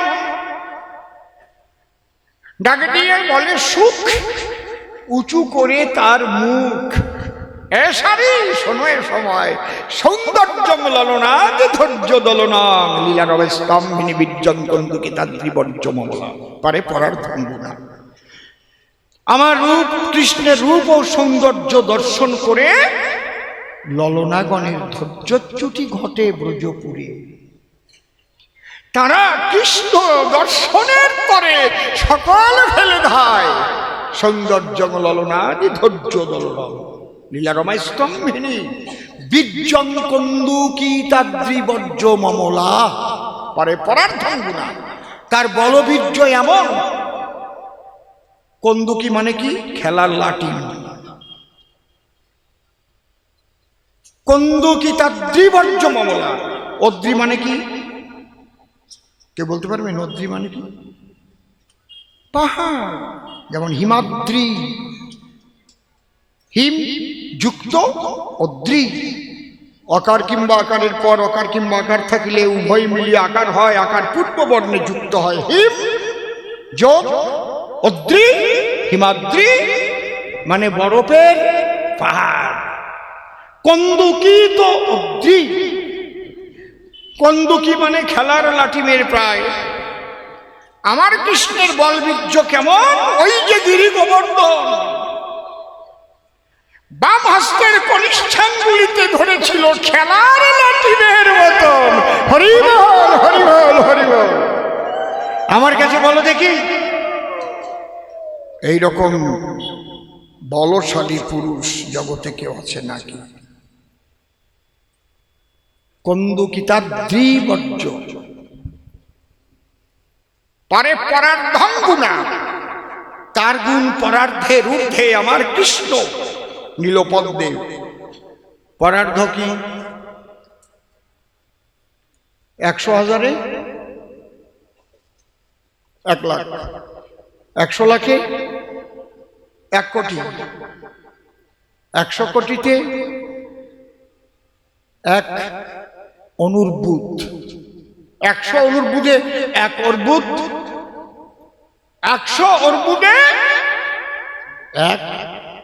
ডাক দিয়ে বলে সুখ উঁচু করে তার মুখ, এ সারি শোনো এ সময়, সৌন্দর্যং ললনাদ ধৈর্য দলনাং লীলারবে স্তম্ভিনী বীর্যং কন্দুকিতাদ্রিবর্জ্য মমলা পারে পরার্ধং গুণা। আমার রূপ কৃষ্ণের রূপ ও সৌন্দর্য দর্শন করে ললনাগণের ধৈর্যচ্যুতি ঘটে ব্রজপুরে। তারা কৃষ্ণ দর্শনের পরে সকল ফেলে ধায়, সৌন্দর্যং ললনাদি ধৈর্য দলনাং লীলারমায় স্তম্ভিনী বীর্যং কন্দুকিতাদ্রিবর্জ্য মমলা পারে পরার্ধং গুণা। তার বলবীর্য এমন, কন্দুকি মানে কি, খেলার লাঠি, কন্দুকিতাদ্রিবর্জ্য মমলা। অদ্রি মানে কি, কে বলতে পারবেন অদ্রি মানে কি? পাহাড়, যেমন হিমাদ্রি, হিম যুক্ত অদ্রি। অকার কিংবা আকারের পর অকার কিংবা আকার থাকলে উভয় মিলিয়ে আকার হয়, আকার পূর্ব বর্ণে যুক্ত হয়, হিম যোগ অদ্রি, হিমাদ্রি মানে বরফের পাহাড়। কন্দুকি তো অদ্রি, কন্দুকি মানে খেলার লাঠি মেয়ের প্রায়। আমার কৃষ্ণের বলবীর্য কেমন, ওই যে গিরি গোবর্ধন, বাম হস্তের কনিষ্ঠানগুলিতে ধরেছিল খেলার লাঠিমের মতন। হরি বল, হরি বল, হরি বল। আমার কাছে বলো দেখি, এইরকম বলশালী পুরুষ জগতে কেউ আছে নাকি? কন্দুকিতাদ্রিবর্জ্য পারে পরার্ধং গুণা, তার গুণ পরার্ধের ঊর্ধ্বে আমার কৃষ্ণ নীলপদ্মে। পরার্ধ কি? 100,000-এ 1 লাখ, 100 লাখে 1 কোটি, 100 কোটিতে 1 অনুর্বুদ, 100 অনুর্বুদে 1 অর্বুদ, 100 অর্বুদে 1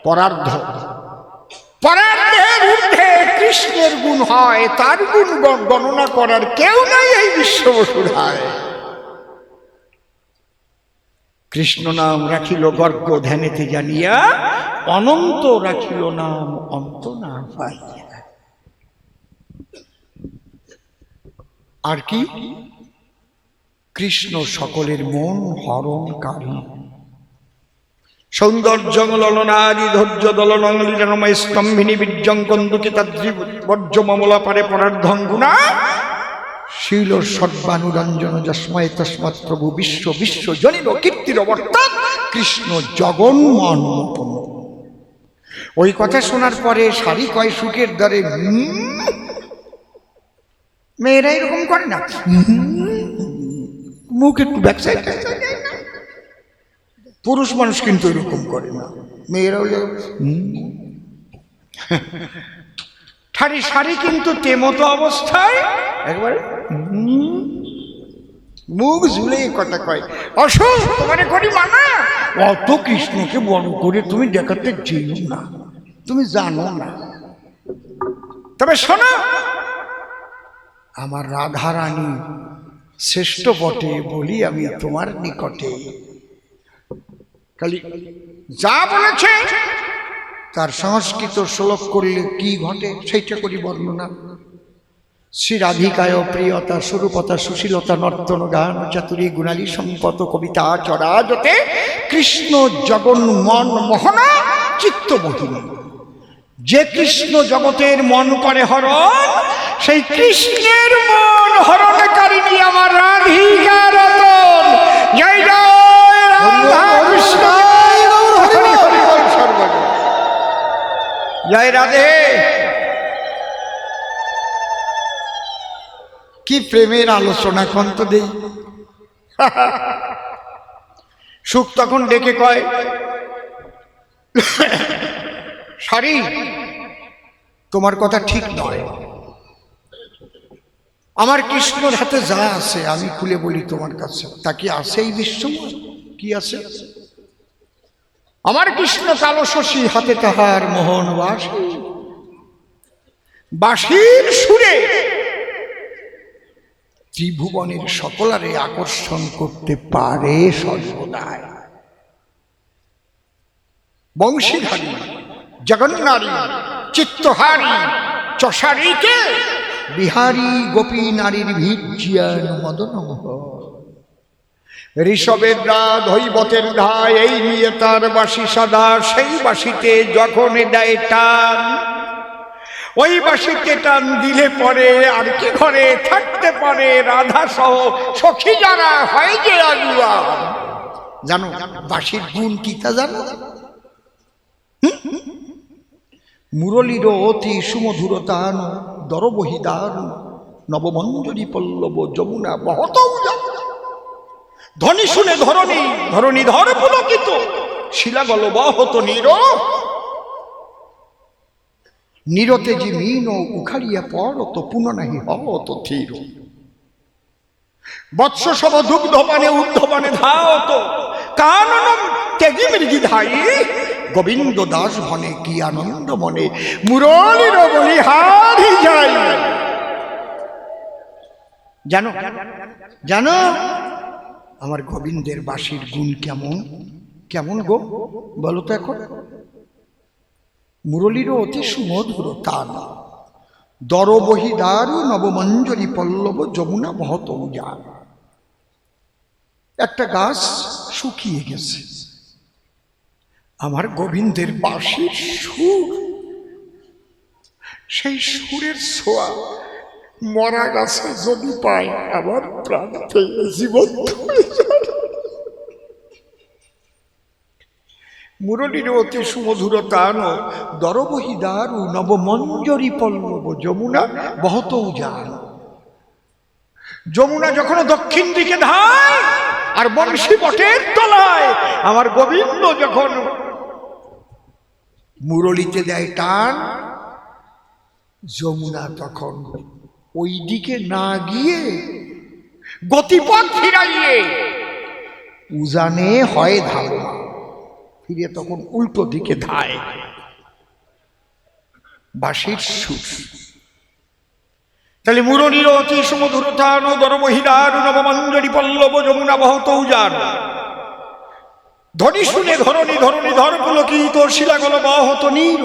পরার্ধ। পরার্ধের ঊর্ধ্বে কৃষ্ণের গুণ হয়, তার গুণ গণনা করার কেউ নাই এই বিশ্ববসুধায়। কৃষ্ণ নাম রাখিল গর্গ ধ্যানেতে জানিয়া, অনন্ত রাখিল নাম অন্ত না পাইয়া। আর কি? কৃষ্ণ সকলের মন হরণকারী। সৌন্দর্য ললনাদি ধৈর্য দলনং লীলানময় স্তম্ভিনী বীর্যং কন্দুকিতাদ্রিবর্জ্য মমলা পারে পরার্ধং গুণা শীল সর্বানুরঞ্জন যস্ময় তস্মাৎ প্রভু বিশ্ব বিশ্ব জনিল কীর্তির অবর্তন কৃষ্ণ জগন্মন। ওই কথা শোনার পরে শাড়ি কয় সুখের দ্বারে। মেয়েরা এরকম করে না, মুখ একটু ব্যাক সাইড। পুরুষ মানুষ কিন্তু এরকম করে না, মেয়েরাও শাড়ি শাড়ি কিন্তু তেমতো অবস্থায় একবারে মুখ ঝুলে কথা কয়। অশোক তোমার করি মানা, অত কৃষ্ণকে বড় করে তুমি দেখাতে যেও না, তুমি জানো না। তবে শোনো, আমার রাধা রানী শ্রেষ্ঠ বটে বলি আমি তোমার নিকটে। খালি যা বলেছে তার সংস্কৃত শ্লোক করলে কি ঘটে সেইটা করি বর্ণনা। শ্রী রাধিকায় প্রিয়তা স্বরূপতা সুশীলতা নর্তন গান চাতুরী গুণালী সম্পদ কবিতা চরাজতে কৃষ্ণ জগন্মন মোহনা চিত্ত মোহিনী। যে কৃষ্ণ জগতের মন করে হরণ, সেই কৃষ্ণের মন হরণকারিণী আমার রাধিকা রতন। জয় জয় রাধা কৃষ্ণ, জয় রাধে। কি প্রেমের আলোচনা কন্ত দেই। সুখ তখন ডেকে কয়, সারি তোমার কথা ঠিক নয়। আমার কৃষ্ণর হাতে যা আছে আমি খুলে বলি তোমার কাছে, তা কি আছে এই বিশ্ব? কি আছে? আমার কৃষ্ণ কালো শশী, হাতে তাহার মোহন বাঁশি। বাঁশির সুরে ত্রিভুবনের সকলারে আকর্ষণ করতে পারে সর্বদাই। বংশীধারী জগন্নারী চিত্তহারী চষারীকে বিহারী গোপী নারীর ভিজিয়ান মদন ঋষভের রাত হৈবতের ধায়, এই নিয়ে তার বাঁশি সাদা। সেই বাঁশিতে যখন দেয় টান, ওই বাঁশিতে টান দিলে পরে আর কি ঘরে থাকতে পারে রাধা সহ সখী যারা হয় যে আগুয়া। জানো বাঁশির গুণ কি তা জানো? মুরলীর অতি সুমধুরতান দরবহিদান নবমঞ্জরি পল্লব যমুনা বহত। ধ্বনি শুনে ধরণী ধরণী ধর পুলকিত, শিলাগল বহত নীর। নীরতে যে মীন উখাড়িয়া পরত পুননাহি হত থির। বৎস সব দুগ্ধপানে ঊর্ধ্বপানে ধাওত, কাননম ত্যাগী মৃগী ধাই। গোবিন্দ দাস ভনে কি আনন্দ মনে, মুরলীর বলিহারি যাই। জানো জানো আমার গোবিন্দের বাঁশির গুণ কেমন? কেমন গো বলো তো এখন? মুরলীরও অতি সুমধুর তান, দরবহি দারু নবমঞ্জরি পল্লব যমুনা বহত উজান। একটা গাছ শুকিয়ে গেছে, আমার গোবিন্দের বাঁশির সুর, সেই সুরের ছোঁয়া মরা গাছে যদি পায় আমার প্রাণ পেয়ে জীবন। মুরলীর অতি সুমধুর তান, দরবহি দারু নবমঞ্জরি পল্লব যমুনা বহত উজান। যমুনা যখন দক্ষিণ দিকে ধায় আর বংশী বটের তলায় আমার গোবিন্দ যখন মুরলীতে দেয় টান, যমুনা তখন ওই দিকে না গিয়ে গতিপথ ফিরাইয়ে উজানে হয় ধারণা, ফিরে তখন উল্টো দিকে ধায়। বাঁশির সুর। তাহলে মুরলীর অতি সুমধুর তান, দরবহি দারু নবমঞ্জরি পল্লব যমুনা বহত উজান। ধ্বনি শুনে ধরণী ধরণী ধর পুলকিত, শিলাগল বহত নীর।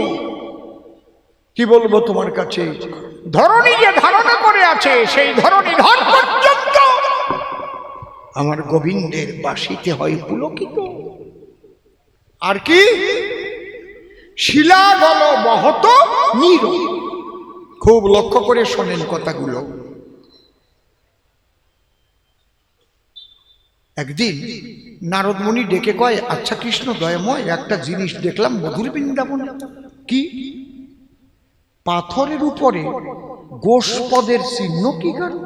কি বলবো তোমার কাছে, ধরণী যে ধারণা করে আছে সেই ধরণী ধর পর্যন্ত আমার গোবিন্দের বাঁশিতে হয় পুলকিত। আর কি, শিলাগল বহত নীর। খুব লক্ষ্য করে শোনেন কথাগুলো। একদিন নারদ মুনি ডেকে কয়, আচ্ছা কৃষ্ণ দয়াময়, একটা জিনিস দেখলাম মধুর বৃন্দাবনে। কি? পাথরের উপরে গোষ্পদের চিহ্ন। কি কারণ?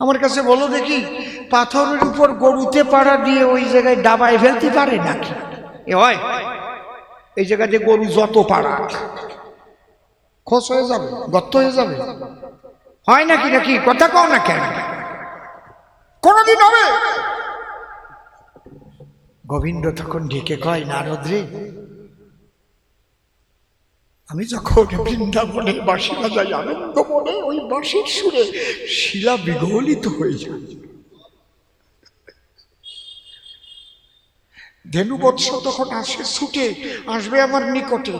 আমার কাছে বলো দেখি, পাথরের উপর গরুতে পাড়া দিয়ে ওই জায়গায় ডাবায় ফেলতে পারে নাকি? এ হয়, এই জায়গাতে গরু যত পাড়া খোঁজ হয়ে যাবে, গর্ত হয়ে যাবে, হয় নাকি? নাকি কথা কও না কেন? কোনদিন হবে? গোবিন্দ তখন ডেকে কয়, নারদ রে, আমি যখন বৃন্দাবনে বাঁশি বাজাই আনন্দ মনে, ওই বাঁশির সুরে শিলা বিগলিত হয়ে যায়। ধেনুবৎস তখন আসে, ছুটে আসবে আমার নিকটে,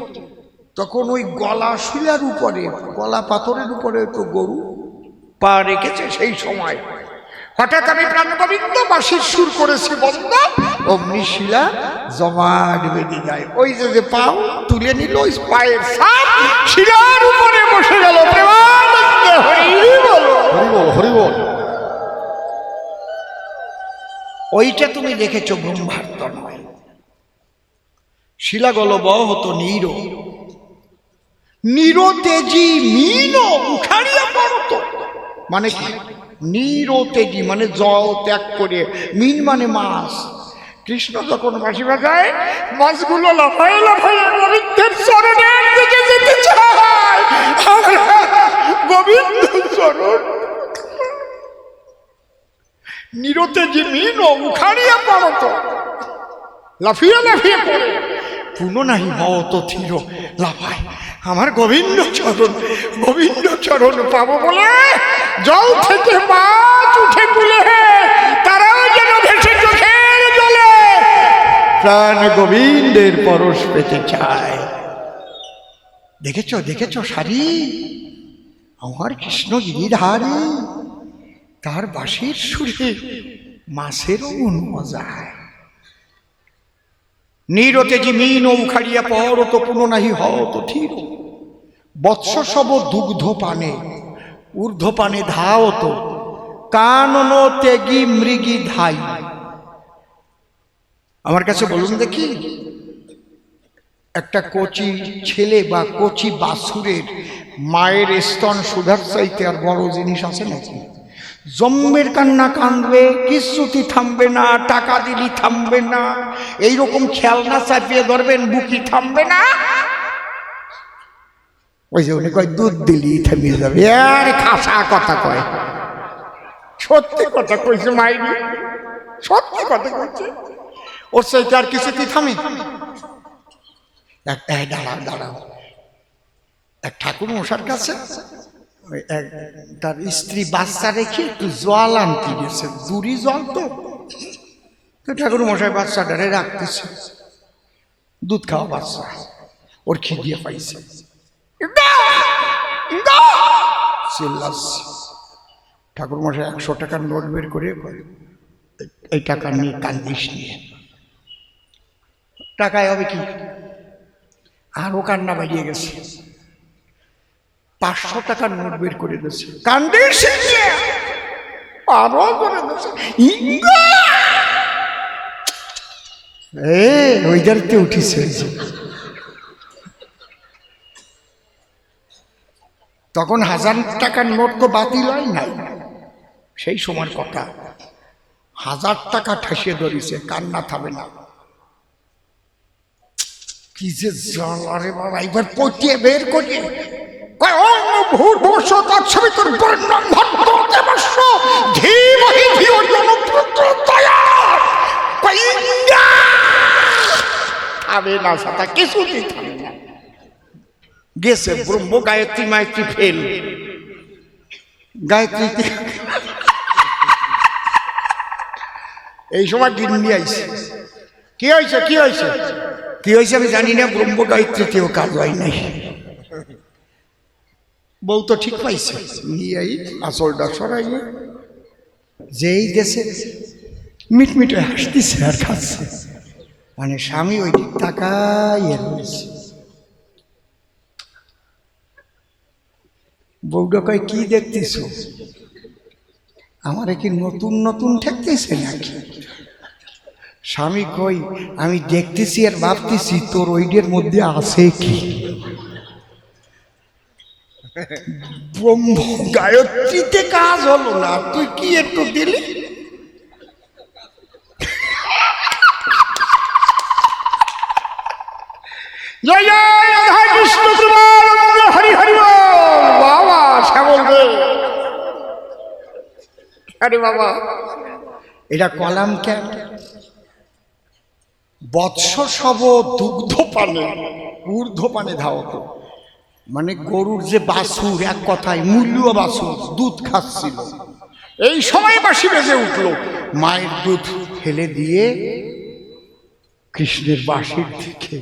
তখন ওই গলা শিলার উপরে, গলা পাথরের উপরে তো গরু পা রেখেছে। সেই সময় হঠাৎ আমি প্রাণ গোবিন্দ বাঁশির সুর করেছি বন্ধ, অমনি শিলা জমাট বেঁধে যায়। ওই যে পাও তুলে নিল, ওই পায়ের ছাপ শিলার উপরে বসে গেল। প্রেমানন্দে হরি বল, হরি বল, হরি বল। ওইটা তুমি দেখেছো ব্রহ্মার্ত নয়। শিলাগল বহত নীর, নীর তেজি মিন উখাড়িয়া পড়ত। মানে কি? নীর তেজি মানে জল ত্যাগ করে, মিন মানে মাছ। কৃষ্ণ যখন বাঁশি বাজায়, মাছগুলো লাফায় লাফায় গোবিন্দের চরণের দিকে যেতে চায়। গোবিন্দ চরণ নীরতে যে মিন উখাড়িয়া পড়ত, লাফিয়ে লাফিয়ে পড়ে। পুনঃ নাহি হত থির, লাফায় আমার গোবিন্দ চরণ, গোবিন্দ চরণ পাবো বলে জল থেকে মাছ উঠে তুলে তারাও যেন ভেসে চোখের জলে প্রাণ গোবিন্দের পরশ পেতে চায়। দেখেছো দেখেছো সারি, আমার কৃষ্ণ গিরিধারী, তার বাঁশির সুরে মাছেরও মন মজায়। নীরতে যে মিন উখাড়িয়া পড়ত, পুনঃ নাহি হত থির। বৎস সব দুগ্ধ পানে, ঊর্ধ্ব পানে ধাওত, কানন তেগি মৃগী ধাই। আমার কাছে বলুন দেখি, একটা কচি ছেলে বা কচি বাছুরের মায়ের স্তন সুধার চাইতে আর বড় জিনিস আছে নাকি? জম্মের কান্না কাঁদবে, কিচ্ছুতি থামবে না, টাকা দিলি থামবে না, এইরকম খেলনা চাপিয়ে ধরবেন, বুকি থামবে না। ওই যে উনি কয় দুধ দিলি থামিয়ে যাবে। আর খাসা কথা কয়, সত্যি কথা কইছে মাইরি, সত্যি কথা কইছে। ওর চাইতে আর কিছুতেই থামে? দাঁড়াও দাঁড়াও, এক ঠাকুর মশার কাছে তার স্ত্রী বাচ্চা রেখে একটু জল আনতে গেছে, দূরি জল তো ঠাকুর মশাই বাচ্চাটারে রাখতেছে, দুধ খাওয়া বাচ্চা। ওর খিদিয়ে পাইছে, চিল্লাচ্ছে। ঠাকুরমশাই 100 টাকার নোট বের করে এই টাকা নিয়ে কান্দিস নিয়ে, টাকায় হবে কি? আরও কান্না বাড়িয়ে গেছে। 500 টাকার নোট বের করে দিয়েছে, কান্দিস নিয়ে আরো করে দিয়েছে। ওই জায়গাতে উঠিছে। তখন 1000 টাকার নোট তো বাতিল হয় নাই, সেই সময়ের কথা। 1000 টাকা ঠাসিয়ে ধরেছে, কান্না থামে না। কি যে জ্বালা রে বাবা! এবার পটিয়ে বের করিয়ে কিছুতেই থামে না। গেছে ব্রহ্ম গায়ত্রী মায়ত্রী ফেল। গায়ত্রী এই সময় গিন্নি আইছে। কি হয়েছে কি হয়েছে কি হয়েছে আমি জানি না, ব্রহ্ম গায়ত্রীতেও কাজ হয় নাই। বউ তো ঠিক পাইছে, নিয়ে আসলটা সরাইয়ে যেই গেছে মিটমিটে হাসতেছে আর খাচ্ছে। মানে স্বামী ওই দিক তাকাইয়ে রয়েছে। বউটা কয়, কি দেখতেছ? আমারে কি নতুন নতুন ঠেকতেছে নাকি? স্বামী কই, আমি দেখতেছি আর ভাবতেছি তোর ওইটার মধ্যে আছে কি। ব্রহ্ম গায়ত্রীতে কাজ হলো না, তুই কি একটু দিলি? জয় জয় রাধা কৃষ্ণ হরি হরি বাবা শ্যামল রে। আরে বাবা, এটা কলাম কেন? বৎস সব দুগ্ধ পানে ঊর্ধ্ব পানে ধাবত। মানে গরুর যে বাছুর, এক কথায় মূল্য বাছুর, দুধ খাচ্ছিল, এই সময় বাঁশি বেজে উঠল। মায়ের দুধ ফেলে দিয়ে কৃষ্ণের বাঁশির দিকে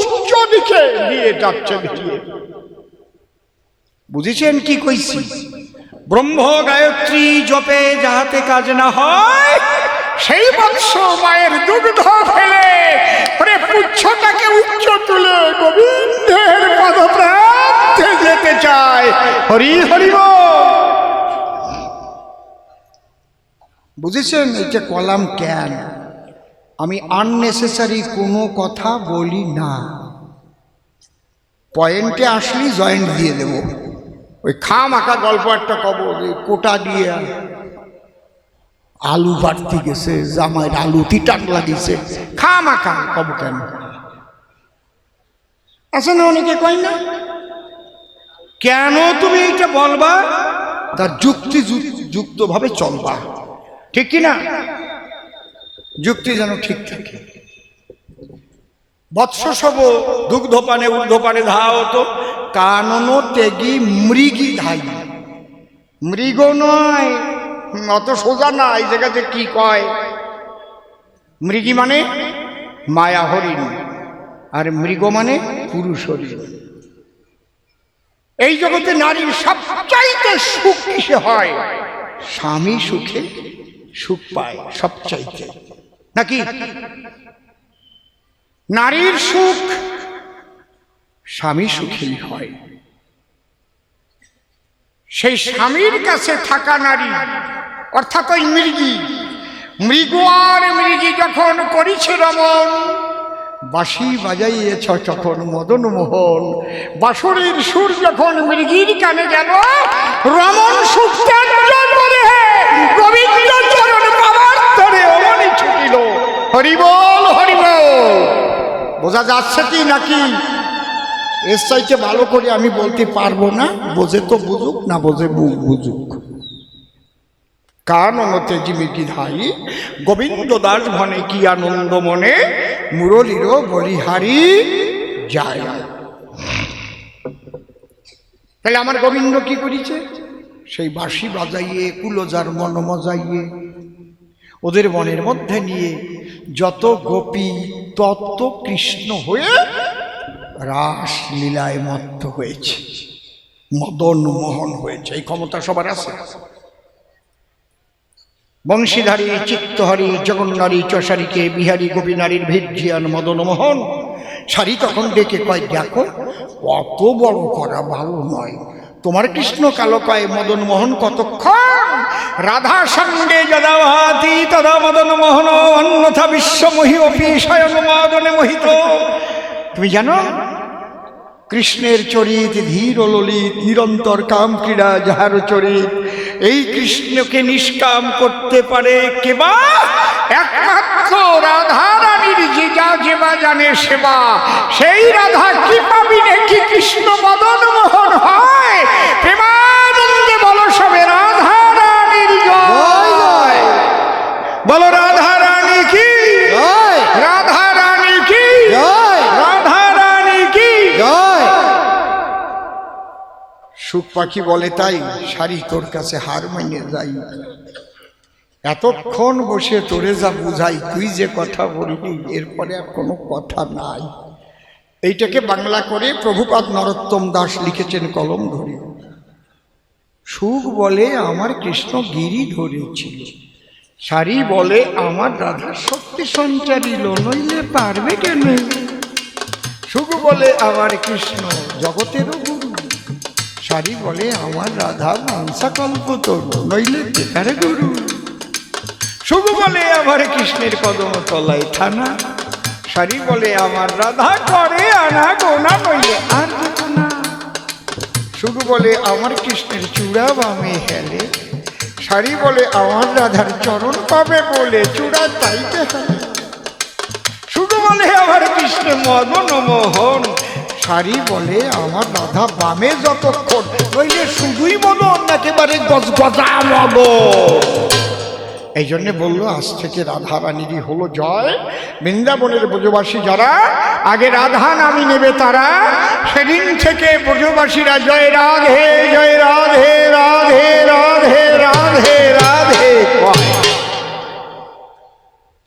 উচ্চ দিকে দিয়ে যাচ্ছে। বুঝেছেন কি কইছি? ব্রহ্ম গায়ত্রী জপে যাহাতে কাজ না হয়, সেই বৎস মায়ের দুগ্ধ ফেলে পুচ্ছটাকে উচ্চ তুলে গোবিন্দের পদপ্রান্তে যেতে চায়। হরি হরি বল। বুঝেছেন এটা কলাম কেন? আমি আননেসেসারি কোনো কথা বলি না, পয়েন্টে আসলি জয়েন্ট দিয়ে দেব। ওই খামাখা গল্প একটা কব, কোটা দিয়ে আলু বাড়তে গেছে, জামাইয়ের আলু তিটান লাগিয়েছে, খামাখা কব কেন? আছে না অনেকে কয় না, কেন তুমি এইটা বলবা? তার যুক্তি যুক্তভাবে চলবা, ঠিক কিনা? যুক্তি যেন ঠিক থাকে। বৎস সব দুগ্ধপানে ঊর্ধ্বপানে ধাবত, কানন তেগি মৃগী ধাই। মৃগ নয়, অত সোজা না। এই জায়গাতে কি কয়? মৃগী মানে মায়া হরিণ, আর মৃগ মানে পুরুষ হরিণ। এই জগতে নারীর সবচাইতে সুখ কিসে হয়? স্বামী সুখে সুখ পায় সবচাইতে, নাকি? নারীর সুখ স্বামী সুখেই হয়। সেই স্বামীর কাছে থাকা নারী অর্থাৎ ওই মৃগী, মৃগ আর মৃগী যখন করিছে রমণ, বাঁশি বাজাইয়েছ যখন মদন মোহন, বাঁশরীর সুর যখন মৃগীর কানে গেল, রমণ সুখ গোবিন্দ চরণ পাবার ধরে অমনি ছুটিল। হরিবল হরিবল। বোঝা যাচ্ছে কি নাকি? এর চাইতে ভালো করে আমি বলতে পারবো না। বোঝে তো বুঝুক, না বোঝে বুঝুক। কানন তেজি মৃগী ধাই, গোবিন্দ দাস ভনে কি আনন্দ মনে, মুরলীর বলিহারি যায়। তাহলে আমার গোবিন্দ কি করেছে? সেই বাঁশি বাজাইয়ে কুলজার মন মজাইয়ে ওদের মনের মধ্যে নিয়ে যত গোপী তত্ত্ব কৃষ্ণ হয়ে রাস লীলায় মত্ত হয়েছে, মদন মোহন হয়েছে। এই ক্ষমতা সবার আছে। বংশীধারী চিত্তহারী জগন্নারী চষারীকে বিহারী গোপীনারীর ভিজিয়ান মদন মোহন। সারি তখন ডেকে কয়, দেখো অত বড় করা ভালো নয়, তোমার কৃষ্ণ কালো কয় মদন মোহন কতক্ষণ, রাধা সঙ্গে যদা ভাতি তদা মদন মোহন অন্যথা বিশ্বমোহী অপি স্বয়ং মদনে মোহিত। তুমি জানো কৃষ্ণের চরিত ধীর ললিত নিরন্তর কাম ক্রীড়া যাহার চরিত, এই কৃষ্ণকে নিষ্কাম করতে পারে কেবা একমাত্র রাধা রানীর জিজা যেবা জানে সেবা। সেই রাধা কি পাবি নাকি কৃষ্ণ মদন মোহন হয়? প্রেমানন্দে বলো সবে রাধা রানীর জয়, বলো রাধা রানী কি জয়, রাধা রানী কি জয়, রাধা রানী কি জয়। সুখ পাখি বলে তাই সারি তোর কাছে হার মাইনে যাই, এতক্ষণ বসে তোরে যা বুঝাই তুই যে কথা বলবি এরপরে আর কোনো কথা নাই। এইটাকে বাংলা করে প্রভুপাদ নরোত্তম দাস লিখেছেন কলম ধরে। সুখ বলে আমার কৃষ্ণ গিরি ধরেছিল, সারি বলে আমার রাধার শক্তি সঞ্চারিল, নইলে পারবে কেন। সুখ বলে আমার কৃষ্ণ জগতেরও গুরু, সারি বলে আমার রাধা মানসা কল্পতরু, নইলে বেকারে গুরু। সুখ বলে আমার কৃষ্ণের কদম তলায় থানা, সারি বলে আমার রাধা করে আনা গোনা, নইলে আর যেত না। সুখ বলে আমার কৃষ্ণের চূড়া বামে হেলে, সারি বলে আমার রাধার চরণ পাবে বলে চূড়া চাইতে হবে। সুখ বলে আমার কৃষ্ণের মদন মোহন, সারি বলে আমার রাধা বামে যতক্ষণ, নইলে শুধুই মদন একেবারে গজগজা মদন। এই জন্যে বললো আজ থেকে রাধা রানীরই হলো জয়। বৃন্দাবনের ব্রজবাসী যারা আগে রাধা নামই নেবে তারা সেদিন থেকে ব্রজবাসীরা জয় রাধে জয় রাধে রাধে রাধে রাধে রাধে কয়।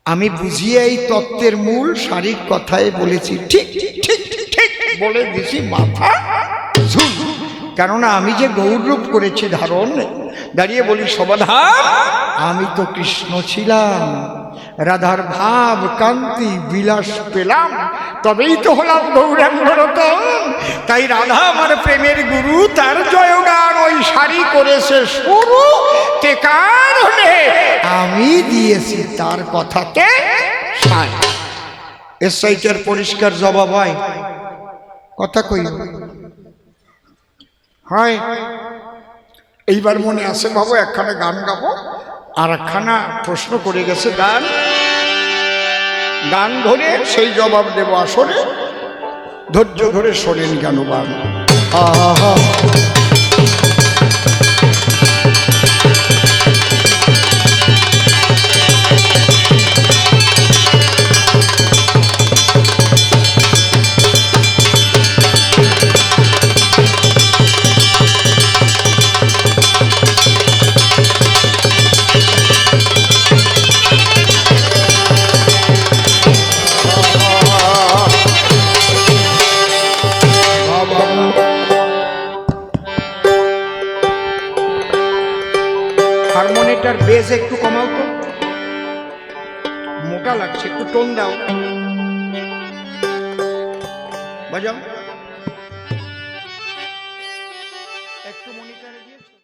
আমি বুঝিয়ে এই তত্ত্বের মূল সারির কথায় বলেছি, ঠিক ঠিক ঠিক বলে দিছি মাথা ঝুল। কেননা আমি যে গৌরূপ করেছি ধারণ, দাঁড়িয়ে বলি সমাধান, আমি তো কৃষ্ণ ছিলাম, রাধার ভাব কান্তি বিলাস পেলাম, তবেই তো হলাম গৌরাঙ্গ রতন। তাই রাধা আমার প্রেমের গুরু, তার জয়গান ওই সারি করেছে শুরু, তে কারণে আমি দিয়েছি তার কথাতে সাই। এর সাইটের পরিষ্কার জবাব হয়, কথা কই হয়। এইবার মনে আছে বাবু একখানা গান গাবো, আর একখানা প্রশ্ন করে গেছে গান, গান ধরে সেই জবাব দেব আসরে। ধৈর্য ধরে শোনেন জ্ঞানবান। হারমোনিয়ামটার বেস একটু কমাও তো, মোটা লাগছে, একটু টোন দাও, বাজাও।